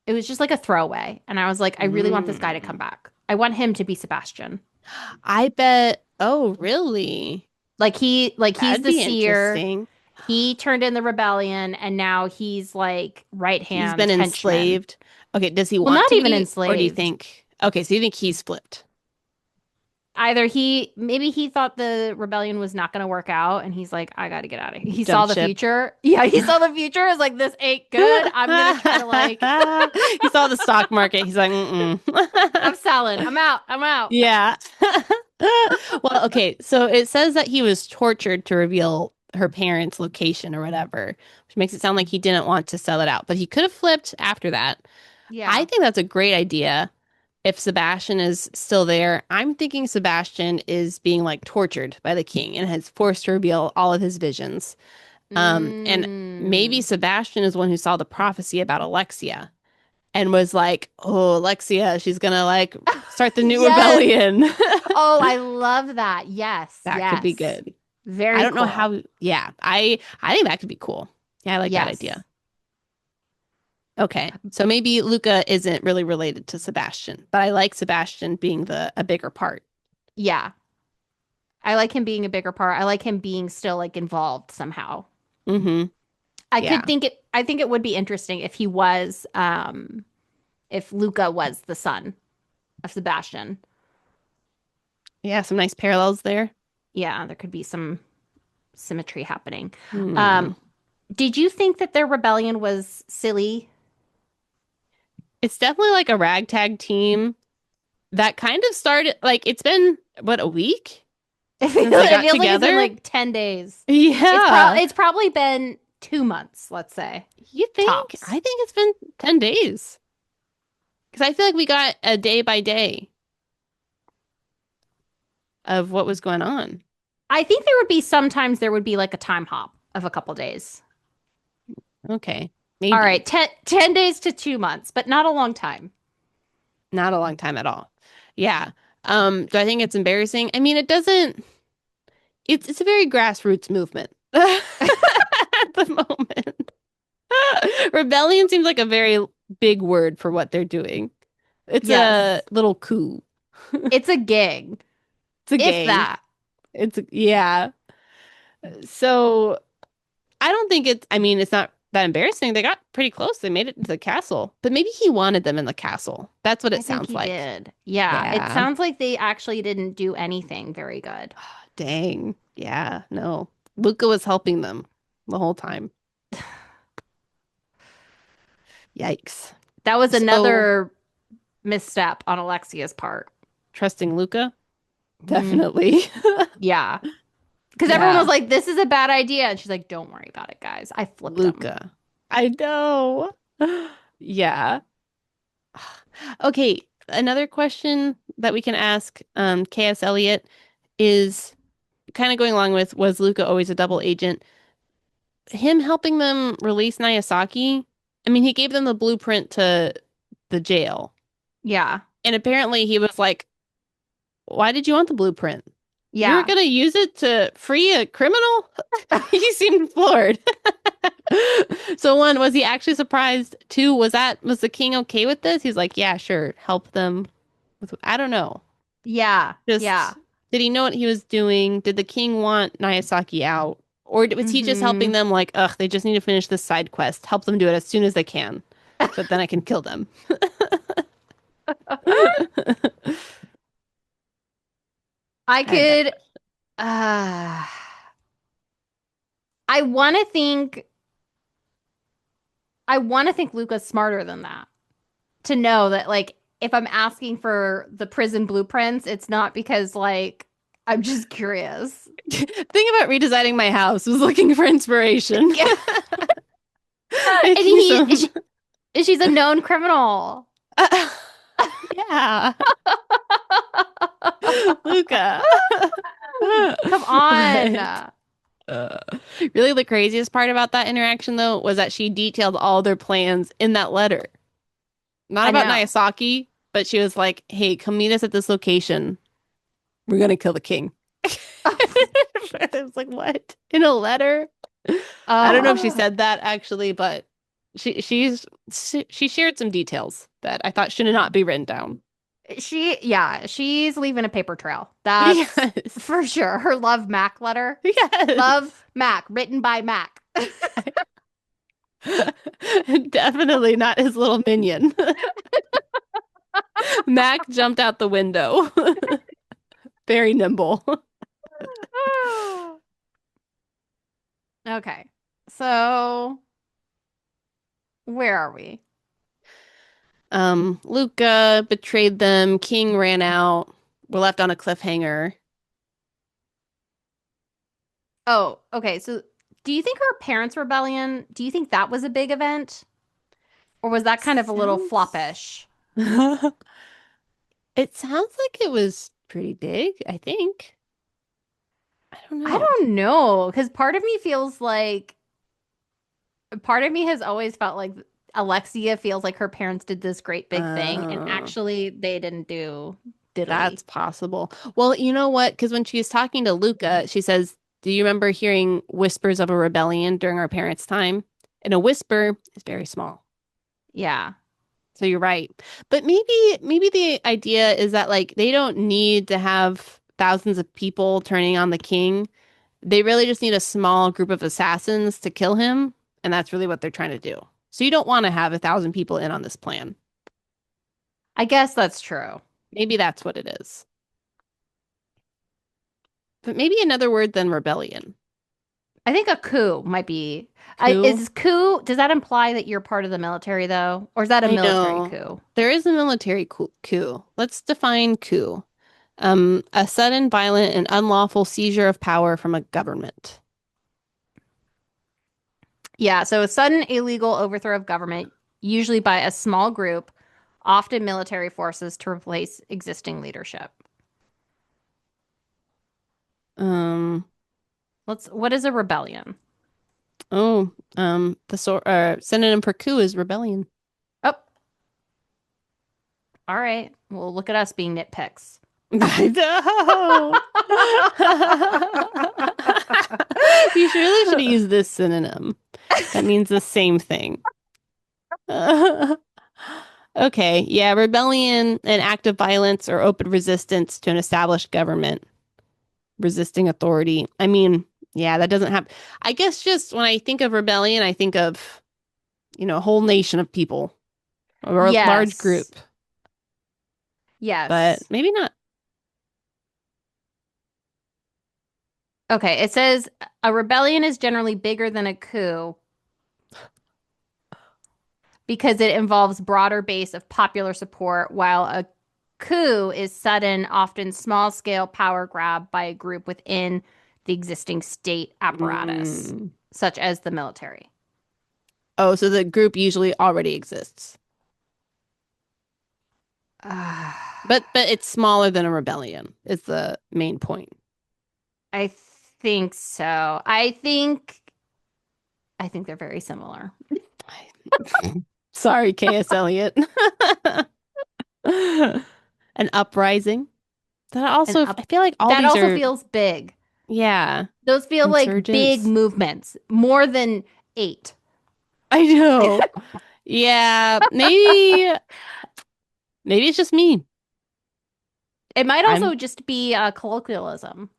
It was just like a throwaway. And I was like, I really want this guy to come mm, back. I want him to be Sebastian. I bet. Oh, really? Like he's That'd the be seer. interesting. He turned in the rebellion and now he's like right He's been hand henchman. enslaved. Okay, does he Well, want not to even be, or do you enslaved. think? Okay, so you think he's flipped? Either maybe he thought the rebellion was not going to work out and he's like, I got to get out of here. He saw Jump the ship. future. Yeah, he saw the future. Is like, this ain't good. I'm going to try to like, He saw the stock market. He's like, mm-mm. I'm selling. I'm out. I'm out. Yeah. Well, okay. So it says that he was tortured to reveal her parents' location or whatever, which makes it sound like he didn't want to sell it out, but he could have flipped after that. I Yeah. think that's a great idea. If Sebastian is still there, I'm thinking Sebastian is being like tortured by the king and has forced to reveal all of his visions. And maybe Mm. Sebastian is one who saw the prophecy about Alexia and was like, "Oh, Alexia, she's gonna like start the new Yes. rebellion." Oh, I love that. Yes. That could be Yes. good. I Very don't know cool. how. Yeah, I think that could be cool. Yeah, I like that Yes. idea. Okay, so maybe Luca isn't really related to Sebastian, but I like Sebastian being the a bigger part. Yeah. I like him being a bigger part. I like him being still like involved somehow. Mm-hmm. Yeah. I think it would be interesting if he was if Luca was the son of Sebastian. Yeah, some nice parallels there. Yeah, there could be some. symmetry happening. Hmm. Um, did you think that their rebellion was silly? It's definitely like a ragtag team that kind of started like it's been what, a week since they It got feels like it's been together? like 10 days. Yeah. It's probably been 2 months, let's say, You think? tops. I think it's been 10 days. Because I feel like we got a day by day of what was going on. I think sometimes there would be like a time hop of a couple days. Okay. All right, Maybe. 10 days to 2 months, but not a long time. Not a long time at all. Yeah. Do I think it's embarrassing? I mean, it doesn't, it's a very grassroots movement at the moment. Rebellion seems like a very big word for what they're doing. It's a Yes, little coup. it's a gang, It's a if gang. that. Yeah. So I don't think I mean, it's not that embarrassing. They got pretty close. They made it to the castle. But maybe he wanted them in the castle. That's what I it think sounds he like. did. Yeah, it Yeah. sounds like they actually didn't do anything very good. Dang. Yeah. No. Luca was helping them the whole time. Yikes. That was So another misstep on Alexia's part. trusting Luca? Mm, Definitely. yeah. Because everyone was Yeah. like, this is a bad idea. And she's like, don't worry about it, guys. I flipped them. Luca. I know. Yeah. Okay. Another question that we can ask KS Elliot is kind of going along with, was Luca always a double agent? Him helping them release Nagasaki, I mean, he gave them the blueprint to the jail. Yeah. And apparently he was like, why did you want the blueprint? You were Yeah. going to use it to free a criminal? He seemed floored. So one, was he actually surprised? Two, was the king okay with this? He's like, yeah, sure, help them with, I don't know. Yeah. Yeah. Just did he know what he was doing? Did the king want Nagasaki out? Or was he just helping Hmm. them like, ugh, they just need to finish this side quest. Help them do it as soon as they can. So then I can kill them. I I have that could, question. uh, I want to think, I want to think Luca's smarter than that to know that, like, if I'm asking for the prison blueprints, it's not because, like, I'm just curious. Thing about redesigning my house was looking for inspiration. Yeah. And Making some she's a known criminal. yeah. Luca. Come But on. uh, really the craziest part about that interaction though was that she detailed all their plans in that letter. Not I about know. Nagasaki, but she was like, "Hey, come meet us at this location. We're gonna kill the king." I was like, "What?" In a letter? I don't know if she Oh, said that actually, but she shared some details that I thought should not be written down. yeah, she's leaving a paper trail. That's Yes. for sure. Her love Mac letter. Love Yes. Mac, written by Mac. Definitely not his little minion. Mac jumped out the window. Very nimble. Okay. So, where are we? Luca betrayed them. King ran out. We're left on a cliffhanger. Oh, okay. So, do you think her parents' rebellion, do you think that was a big event? Or was that kind of a little Sounds. floppish? It sounds like it was pretty big, I think. I don't I know. don't know, because part of me has always felt like Alexia feels like her parents did this great big thing, and Uh, actually they didn't do diddly. that's possible. Well, you know what? Because when she's talking to Luca, she says, do you remember hearing whispers of a rebellion during our parents' time? And a whisper is very small. Yeah. So you're right. But maybe the idea is that like they don't need to have thousands of people turning on the king. They really just need a small group of assassins to kill him, and that's really what they're trying to do. So you don't want to have 1,000 people in on this plan. I guess that's true. Maybe that's what it is. But maybe another word than rebellion. I think a coup might be. Coup. Is coup, does that imply that you're part of the military though? Or is that a I military know. coup? There is a military coup. Let's define coup. A sudden, violent, and unlawful seizure of power from a government. Yeah, so a sudden illegal overthrow of government, usually by a small group, often military forces to replace existing leadership. Um, What is a rebellion? the synonym for coup is rebellion. Oh, all right. Well, look at us being nitpicks. I know. You really should use this synonym. That means the same thing. Okay, yeah, rebellion, an act of violence or open resistance to an established government, resisting authority. I mean, yeah, that doesn't happen. I guess just when I think of rebellion, I think of, a whole nation of people or a large Yes. group, but Yes. maybe not. Okay, it says a rebellion is generally bigger than a coup because it involves broader base of popular support, while a coup is sudden, often small-scale power grab by a group within the existing state apparatus, Mm. such as the military. Oh, so the group usually already exists. But it's smaller than a rebellion is the main point. I think so. I think they're very similar. Sorry, KS Elliot. An uprising. That And also, I up feel like all that these also are, feels big. yeah, Those feel like big insurgents. movements, more than eight. I know. Yeah, maybe it's just me. It might I'm also just be a colloquialism.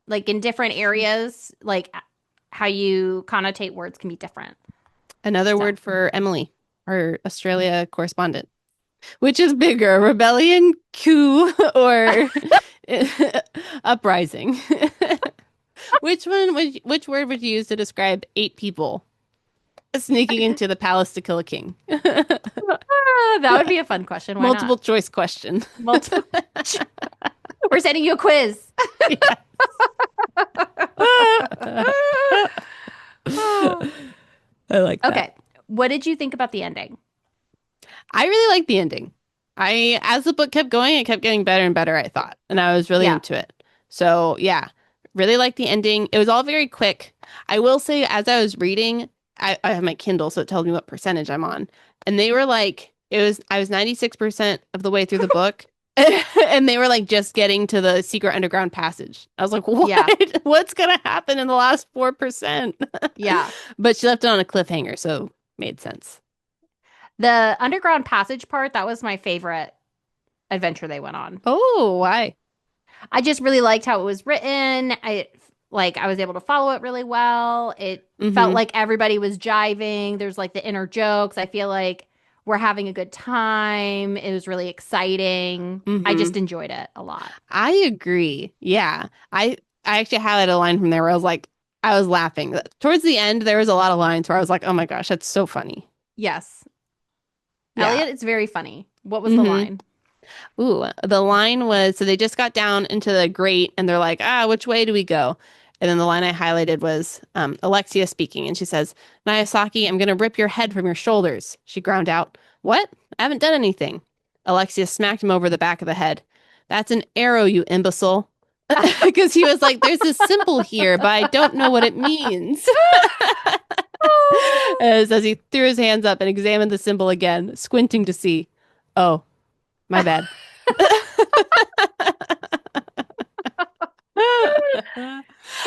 Like in different areas, like how you connotate words can be different. another So, word for Emily, our Australia correspondent. Which is bigger, rebellion, coup, or uprising? Which word would you use to describe 8 people sneaking into the palace to kill a king? that would be a fun question. Why not? Multiple choice question. Multiple. We're sending you a quiz. Yeah. I like that. Okay. What did you think about the ending? I really like the ending. As the book kept going, it kept getting better and better, I thought, and I was really Yeah. into it. So, yeah, really liked the ending. It was all very quick. I will say, as I was reading, I have my Kindle, so it tells me what percentage I'm on. And they were like, I was 96% of the way through the book, and they were like just getting to the secret underground passage. I was like, what? Yeah. What's gonna happen in the last 4%? Yeah. But she left it on a cliffhanger, so made sense. The underground passage part, that was my favorite adventure they went on. Oh, why? I just really liked how it was written. I was able to follow it really well. It felt Mm-hmm. like everybody was jiving. There's like the inner jokes. I feel like we're having a good time. It was really exciting. I Mm-hmm. just enjoyed it a lot. I agree. Yeah. I actually highlighted a line from there where I was laughing. Towards the end, there was a lot of lines where I was like, oh my gosh, that's so funny. Yes. Yeah. Elliot, it's very funny. What was the Mm-hmm. line? Ooh, the line was so they just got down into the grate and they're like, which way do we go? And then the line I highlighted was Alexia speaking, and she says, Nayasaki, I'm gonna rip your head from your shoulders. She ground out, what? I haven't done anything. Alexia smacked him over the back of the head. That's an arrow, you imbecile. Because he was like, there's this symbol here, but I don't know what it means. As he threw his hands up and examined the symbol again, squinting to see. Oh, my bad.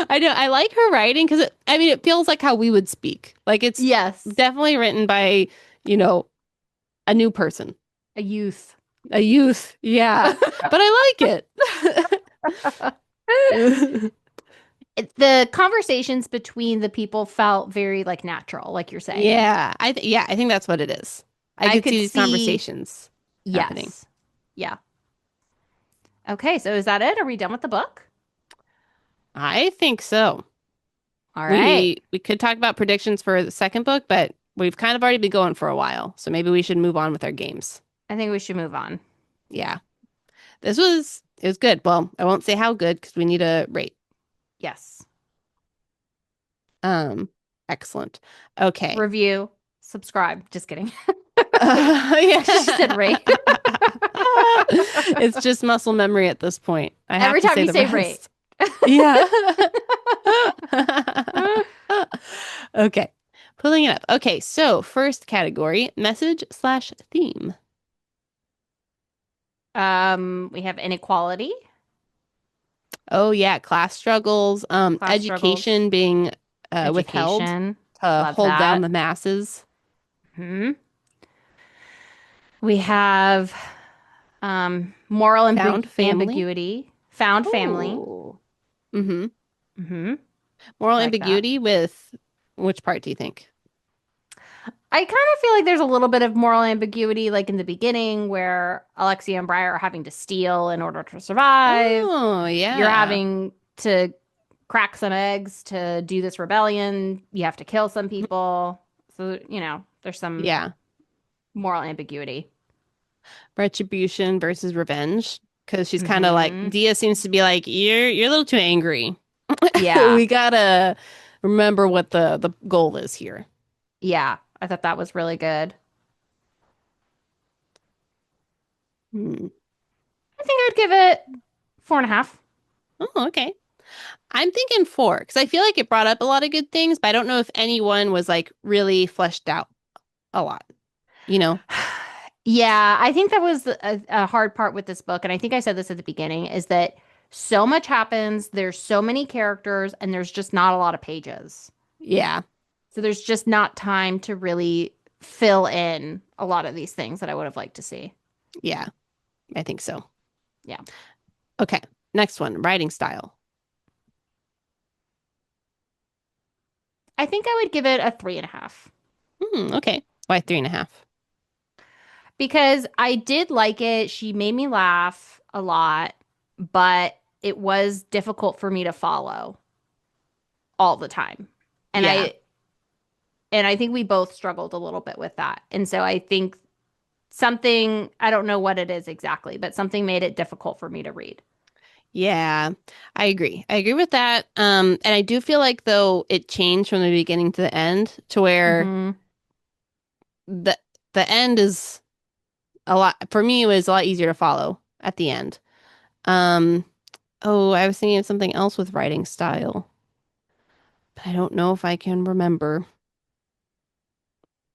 I know. I like her writing because I mean, it feels like how we would speak. Like it's Yes. definitely written by, you know, a new person, A youth. a youth. Yeah. But I like it. The conversations between the people felt very like natural, like you're saying. Yeah, I think that's what it is. I I could see could these see, conversations happening. yes. Yeah. Okay, so is that it? Are we done with the book? I think so. All right. We could talk about predictions for the second book, but we've kind of already been going for a while, so maybe we should move on with our games. I think we should move on. Yeah. It was good. Well, I won't say how good because we need a rate. Yes. Um, Excellent. Okay. Review, subscribe. Just kidding. She said Yeah. rate. It's just muscle memory at this point. I have Every to time say you the say rate. rest. Yeah. Okay. Pulling it up. Okay, so first category, message slash theme. We have inequality, Oh yeah, class struggles, class struggles, education being withheld education. to Love hold down that. the masses. Hmm. We have moral Found family. ambiguity, found family. Oh. Mm-hmm. Hmm. Moral Like that. ambiguity with which part do you think? I kind of feel like there's a little bit of moral ambiguity, like in the beginning, where Alexia and Briar are having to steal in order to survive. Oh, You're yeah. having to crack some eggs to do this rebellion. You have to kill some people. So, there's some Yeah. moral ambiguity. Retribution versus revenge. Because she's kind of like, Hmm. Dia seems to be like, you're a little too angry. Yeah. We gotta remember what the goal is here. Yeah. I thought that was really good. Hmm. I think I would give it 4.5. Oh, okay. I'm thinking four because I feel like it brought up a lot of good things, but I don't know if anyone was like really fleshed out a lot, you know? Yeah, I think that was a hard part with this book. And I think I said this at the beginning is that so much happens. There's so many characters, and there's just not a lot of pages. Yeah, So there's just not time to really fill in a lot of these things that I would have liked to see. yeah, I think so. Yeah. Okay, next one, writing style. I think I would give it a 3.5 Okay. Why three and a half? because I did like it. She made me laugh a lot, but it was difficult for me to follow all the time. And Yeah, I think we both struggled a little bit with that. And so I think something, I don't know what it is exactly, but something made it difficult for me to read. yeah, I agree. I agree with that. And I do feel like though it changed from the beginning to the end to where Hmm. the the end is a lot for me it was a lot easier to follow at the end. Um, oh, I was thinking of something else with writing style, but I don't know if I can remember.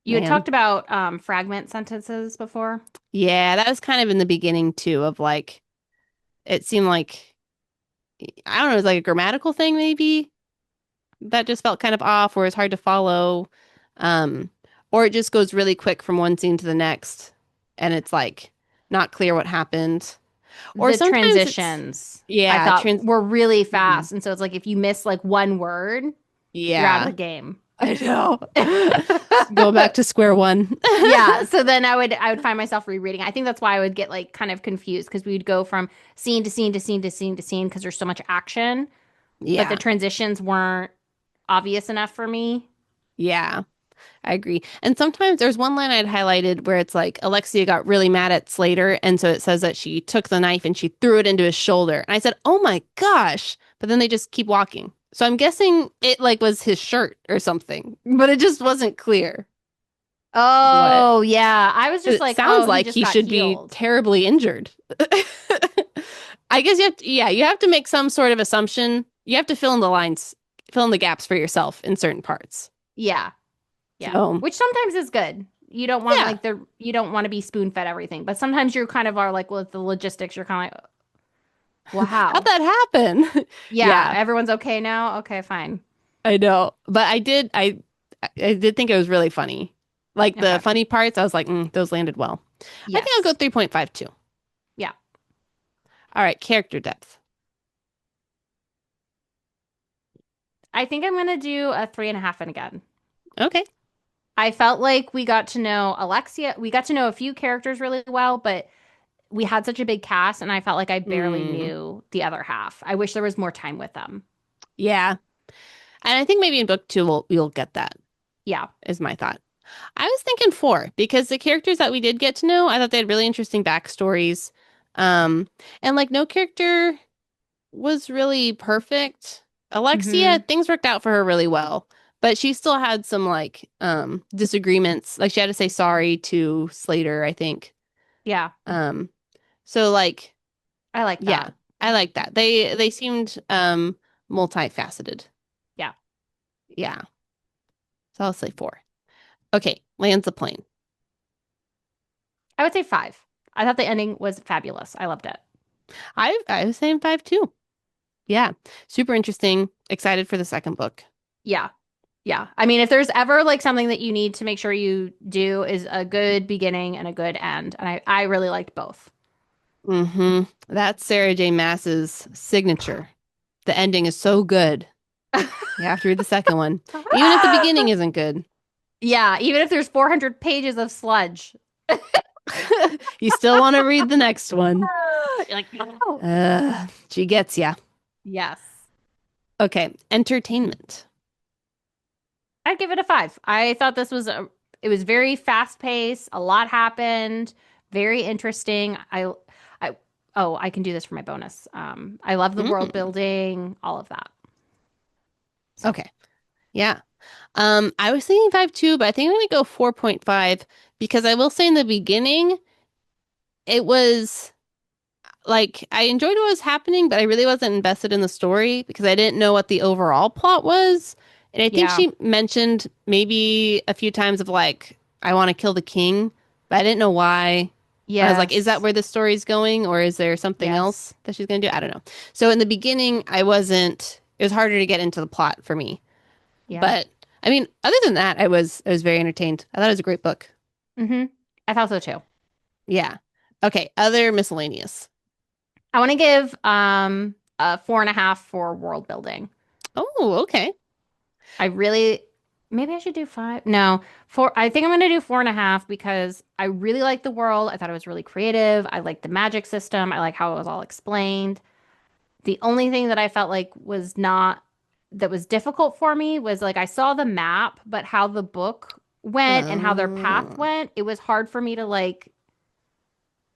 You had Man. talked about fragment sentences before. Yeah, that was kind of in the beginning too, of like it seemed like I don't know, it was like a grammatical thing maybe that just felt kind of off or it's hard to follow. Um, or it just goes really quick from one scene to the next and it's like not clear what happened. Or The sometimes it's transitions I yeah, thought were really mhm. fast. And so it's like if you miss like one word, you're out of Yeah. the game. I know. Go back to square one. Yeah, so then I would find myself rereading. I think that's why I would get like kind of confused because we would go from scene to scene to scene to scene to scene because there's so much action, but the Yeah. transitions weren't obvious enough for me. Yeah. I agree. And sometimes there's one line I'd highlighted where it's like Alexia got really mad at Slater, and so it says that she took the knife and she threw it into his shoulder. And I said, "Oh my gosh!" But then they just keep walking. So I'm guessing it like was his shirt or something, but it just wasn't clear what. Oh, yeah. I was just It like, sounds oh, he like just he got should be healed. terribly injured. I guess you have to, yeah, you have to make some sort of assumption. You have to fill in the lines, fill in the gaps for yourself in certain parts. Yeah. Yeah. So, Which sometimes is good. yeah, You don't want to be spoon fed everything, but sometimes you're kind of are like, well, with the logistics, you're kind of like, well, how'd how? that happen? Yeah. Yeah. Everyone's okay now. Okay, fine. I know, but I did think it was really funny. Like the Okay. funny parts, I was like, those landed well. I think I'll go Yes. 3.52. Yeah. All right, character depth. I think I'm going to do a 3.5 and again. Okay. I felt like we got to know Alexia. We got to know a few characters really well, but we had such a big cast, and I felt like I barely Mm, knew the other half. I wish there was more time with them. yeah, And I think maybe in book two we'll get that, Yeah. is my thought. I was thinking four because the characters that we did get to know, I thought they had really interesting backstories. And like no character was really perfect. Alexia, Hmm. things worked out for her really well, but she still had some like disagreements. Like she had to say sorry to Slater, I think. Yeah. Um so like I like yeah, that. I like that. They seemed multifaceted. Yeah. Yeah. So I'll say four. Okay, lands the plane. I would say five. I thought the ending was fabulous. I loved it. I was saying five too. Yeah. Super interesting. Excited for the second book. Yeah. Yeah. I mean, if there's ever like something that you need to make sure you do is a good beginning and a good end. And I really liked both. Mm-hmm. That's Sarah J. Maas's signature. The ending is so good. You have to read the second one. Even if the beginning isn't good. Yeah, even if there's 400 pages of sludge. You still want to read the next one. You're like, no. She gets ya. Yes. Okay, entertainment. I'd give it a five. I thought it was very fast paced. A lot happened. Very interesting. I, oh, I can do this for my bonus. I love the world Mm, building, all of that. So, okay. Yeah. I was thinking five too, but I think I'm gonna go 4.5 because I will say in the beginning, it was like I enjoyed what was happening, but I really wasn't invested in the story because I didn't know what the overall plot was. And I think yeah. she mentioned maybe a few times of like, I want to kill the king, but I didn't know why. I was like, is that Yes. where the story's going, or is there something Yes. else that she's gonna do? I don't know. So in the beginning, I wasn't, it was harder to get into the plot for me. Yeah. But I mean, other than that, I was very entertained. I thought it was a great book. Mm-hmm. I thought so too. Yeah. Okay, other miscellaneous. I want to give a 4.5 for world building. Oh, okay. I really, maybe I should do five. No, four. I think I'm going to do 4.5 because I really like the world. I thought it was really creative. I like the magic system. I like how it was all explained. The only thing that I felt like that was difficult for me was like I saw the map, but how the book went and how their path Oh. went, it was hard for me to like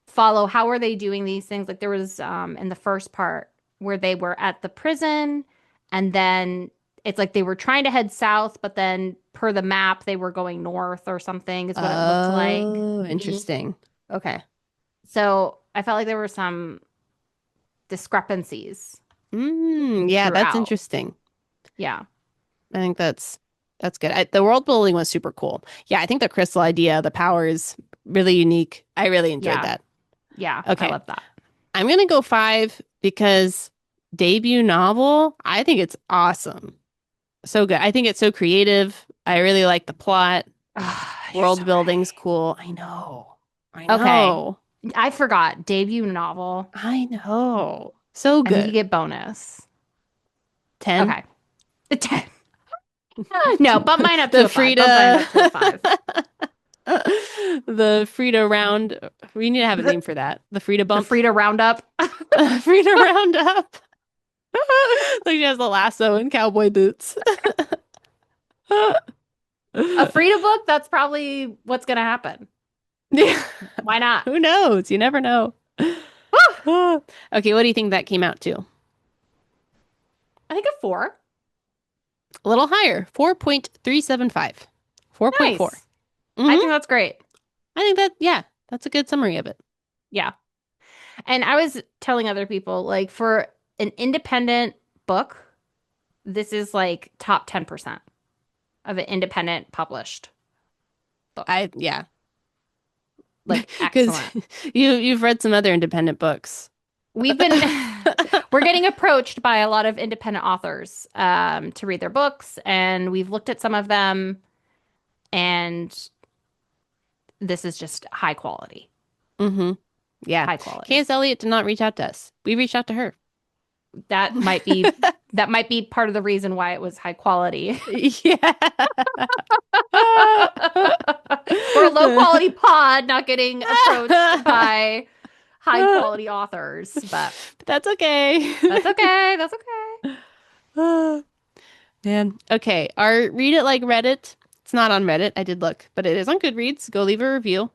follow how are they doing these things. Like there was in the first part where they were at the prison and then it's like they were trying to head south, but then per the map they were going north or something is what it looked like. Oh, interesting. Okay. So I felt like there were some discrepancies Yeah, that's throughout. interesting. Yeah. I think that's good. The world building was super cool. Yeah, I think the crystal idea, the power is really unique. I really enjoyed Yeah. that. Yeah. I Okay. love that. I'm gonna go five because debut novel, I think it's awesome. So good. I think it's so creative. I really like the plot. Ah, you're so World building's right. cool. I know. I Okay. know. I forgot debut novel, I know. So and then you good. get bonus. 10. Okay. 10. No, bump mine up to The a five. Bump mine Frida up to a five. the Frida round. We need to have a The, name for that. The Frida the bump. Frida Roundup. Frida roundup. Like she has the lasso and cowboy boots. A Frida book, that's probably what's going to happen. Yeah. Why not? Who knows? You never know. Okay, what do you think that came out to? I think a four. A little higher, 4.375. 4.4. Nice. I Mm-hmm. think that's great. I think that, yeah, that's a good summary of it. Yeah. And I was telling other people, like, for an independent book, this is like top 10% of an independent published book. Yeah, Like, because excellent. you've read some other independent books. We've been, we're getting approached by a lot of independent authors to read their books, and we've looked at some of them, and this is just high quality. Mm-hmm. Yeah. High quality. KS Elliot did not reach out to us. We reached out to her. That might be that might be part of the reason why it was high quality. Yeah. We're a low quality pod, not getting approached by high quality authors, but That's okay. that's okay. That's okay. Man. Okay. Our Read It Like Reddit. It's not on Reddit. I did look, but it is on Goodreads. Go leave a review.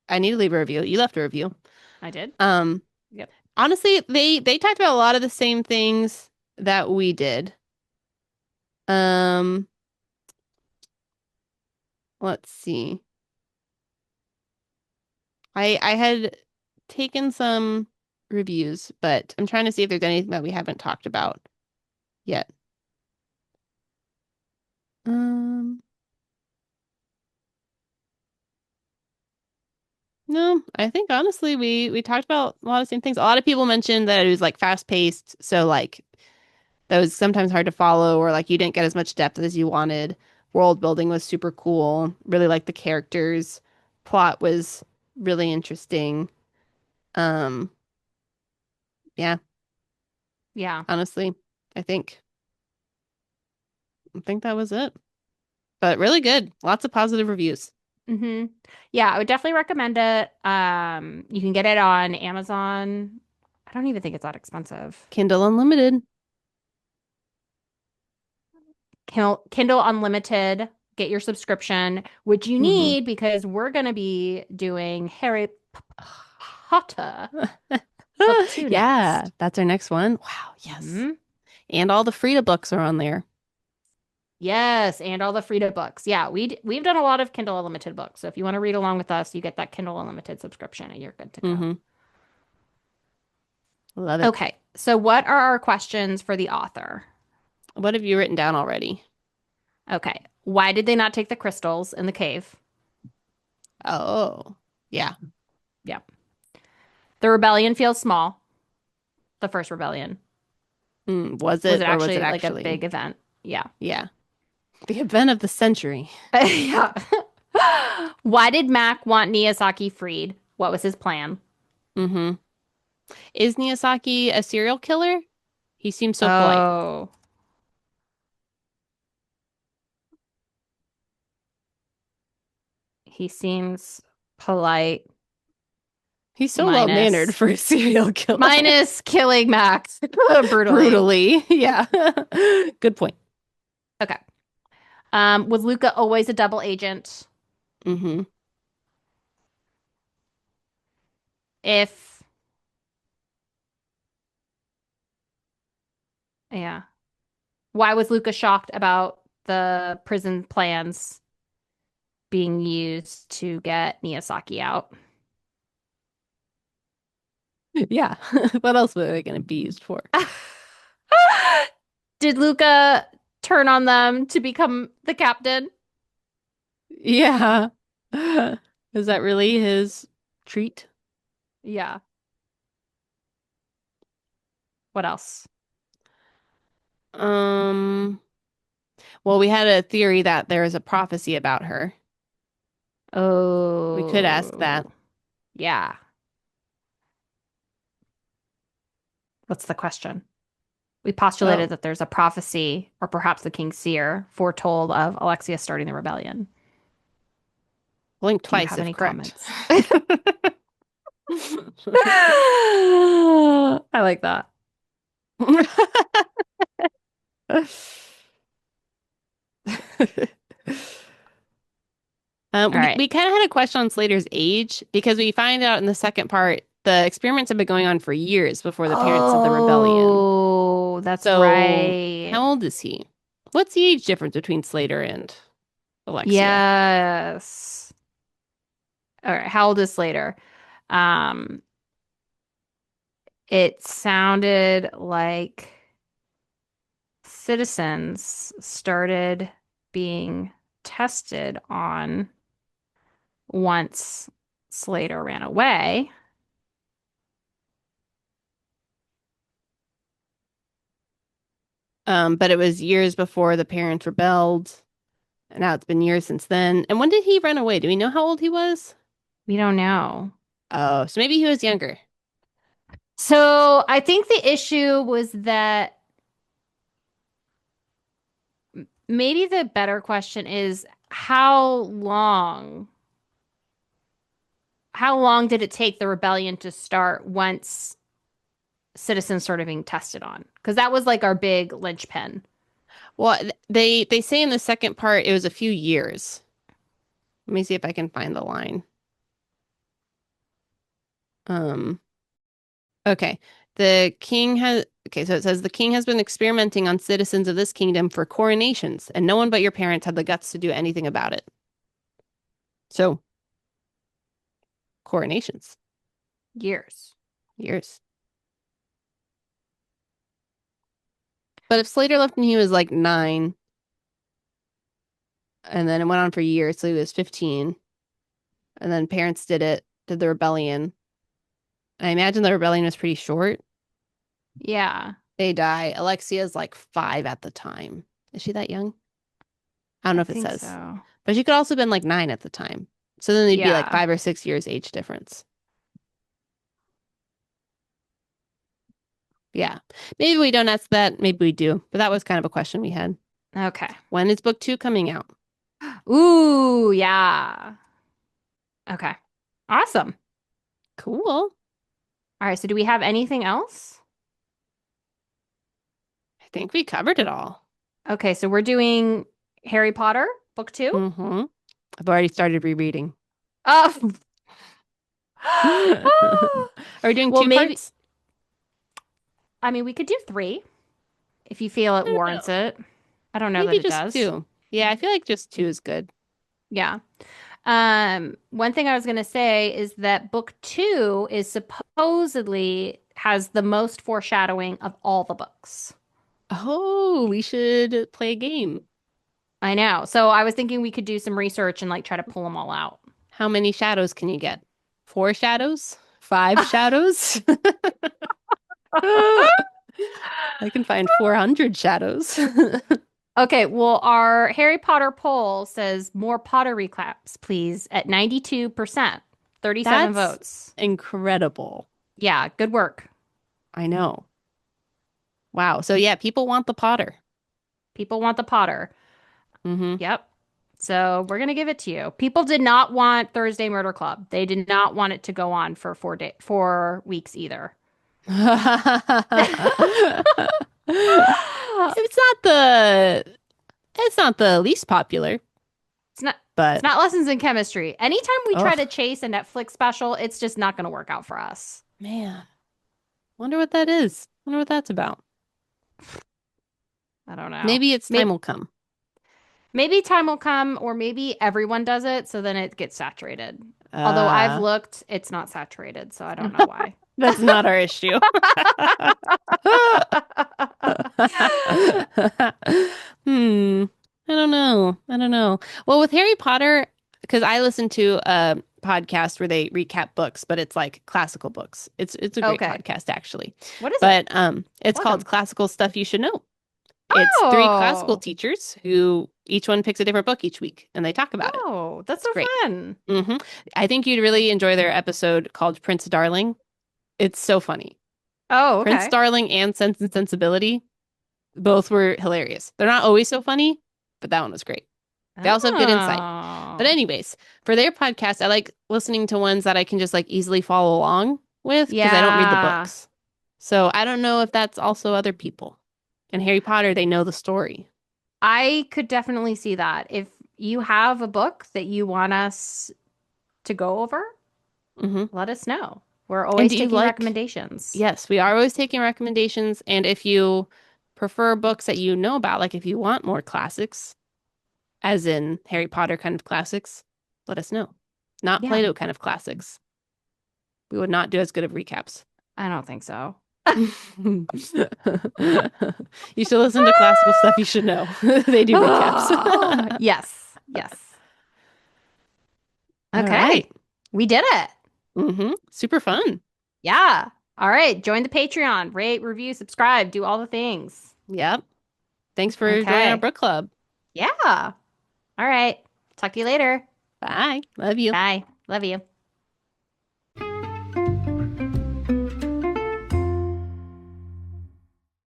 I need to leave a review. You left a review. I did. Um, Yep. Honestly, they talked about a lot of the same things that we did. Um, let's see. I had taken some reviews, but I'm trying to see if there's anything that we haven't talked about yet. Um, no, I think honestly we talked about a lot of the same things. A lot of people mentioned that it was like fast paced, so like that was sometimes hard to follow, or like you didn't get as much depth as you wanted. World building was super cool. Really like the characters. Plot was really interesting. Um, yeah, Yeah. honestly, I think I think that was it. But really good. Lots of positive reviews. hmm Yeah, I would definitely recommend it. You can get it on Amazon. I don't even think it's that expensive. Kindle Unlimited. Kindle Unlimited, get your subscription, which you Hmm. need because we're going to be doing Harry Potter book two Yeah, next. that's our next one. Wow, yes. hmm And all the Frida books are on there. Yes, and all the Frida books. Yeah, we've done a lot of Kindle Unlimited books. So if you want to read along with us, you get that Kindle Unlimited subscription and you're good to go. Hmm. Love it. Okay, so what are our questions for the author? What have you written down already? Okay, why did they not take the crystals in the cave? Oh, yeah. Yeah. The rebellion feels small, the first rebellion. Was Was it it or was it actually like a actually? big event? Yeah. Yeah. The event of the century. Yeah. Why did Mac want Miyazaki freed? What was his plan? Hmm. Is Miyazaki a serial killer? He seems so polite. Oh, he seems polite, He's so well-mannered minus for a serial killer. minus killing Max brutally. Brutally. Yeah. Good point. Okay. Was Luca always a double agent? Hmm. If, yeah. Why was Luca shocked about the prison plans being used to get Miyazaki out? Yeah. What else were they going to be used for? Did Luca turn on them to become the captain? Yeah. Is that really his treat? Yeah. What else? Um, well, we had a theory that there is a prophecy about her. We could ask that. Oh, yeah. What's the question? We postulated Well, that there's a prophecy, or perhaps the King's seer, foretold of Alexia starting the rebellion. blink Do you twice have if any correct. comments? I like that. All right. We kind of had a question on Slater's age because we find out in the second part the experiments have been going on for years before the parents of the rebellion. Oh, that's So, right. how old is he? What's the age difference between Slater and Alexia? Yes. All right. How old is Slater? Um, it sounded like citizens started being tested on once Slater ran away. But it was years before the parents rebelled. And now it's been years since then. And when did he run away? Do we know how old he was? We don't know. Oh, so maybe he was younger. So I think the issue was that maybe the better question is how long did it take the rebellion to start once citizens started being tested on? Because that was like our big linchpin. Well, they say in the second part it was a few years. Let me see if I can find the line. Um, okay. So it says the king has been experimenting on citizens of this kingdom for coronations, and no one but your parents had the guts to do anything about it. So, coronations, Years. years. But if Slater left when he was like 9, and then it went on for years, so he was 15, and then parents did the rebellion. I imagine the rebellion was pretty short. Yeah, They die. Alexia's like 5 at the time. Is she that young? I don't know I if it think says. so. But she could also have been like 9 at the time. So then they'd be like Yeah. 5 or 6 years age difference. Yeah. Maybe we don't ask that. Maybe we do. But that was kind of a question we had. Okay. When is book 2 coming out? Ooh, yeah. Okay. Awesome. Cool. All right, so do we have anything else? I think we covered it all. Okay, so we're doing Harry Potter, book 2. Mm-hmm. I've already started rereading. Oh. Are we doing Well, two maybe, parts? I mean, we could do 3 if you feel it I don't know. warrants it. I don't know that Maybe it just does. 2. Yeah, I feel like just 2 is good. Yeah. One thing I was going to say is that book 2 is supposedly has the most foreshadowing of all the books. Oh, we should play a game. I know. So I was thinking we could do some research and like try to pull them all out. How many shadows can you get? 4 shadows? 5 shadows? I can find 400 shadows. Okay, well, our Harry Potter poll says more pottery claps, please, at 92%, 37 That's votes. incredible. Yeah, good work. I know. Wow. So yeah, people want the Potter. People want the Potter. Hmm. Yep. So we're gonna give it to you. People did not want Thursday Murder Club. They did not want it to go on for 4 weeks either. It's not the it's not the least popular, It's not it's but not lessons in chemistry. Anytime we try to oh chase a Netflix special, it's just not gonna work out for us. man. Wonder what that is. Wonder what that's about. I don't know. Maybe its time Maybe will come. maybe time will come, or maybe everyone does it, so then it gets saturated. Although I've Uh looked, it's not saturated, so I don't know why. that's not our issue. Hmm. I don't know. I don't know. Well, with Harry Potter, because I listen to a podcast where they recap books, but it's like classical books. It's a great Okay. podcast actually. What is it? But it's Plug called 'em. Classical Stuff You Should Know. It's 3 classical Oh. teachers who each one picks a different book each week and they talk about it. Oh, that's It's so great. fun. Hmm. I think you'd really enjoy their episode called Prince Darling. It's so funny. Oh, Prince okay. Darling and Sense and Sensibility both were hilarious. They're not always so funny, but that one was great. They also have good insight. But Oh. anyways, for their podcast, I like listening to ones that I can just like easily follow along with because I don't read the Yeah. books. So I don't know if that's also other people. In Harry Potter, they know the story. I could definitely see that. If you have a book that you want us to go over, Hmm. let us know. We're And always do you taking like, recommendations. yes, we are always taking recommendations. And if you prefer books that you know about, like if you want more classics, as in Harry Potter kind of classics, let us know. Not Yeah, Play-Doh kind of classics. We would not do as good of recaps. I don't think so. You should listen to classical stuff you should know. They do recaps. Yes, yes. All right. Okay, we did it. Super fun. Yeah. All right, join the Patreon, rate, review, subscribe, do all the things. Yep. Thanks for joining our Okay. book club. Yeah. All right. Talk to you later. Bye. Love you. Bye. Love you.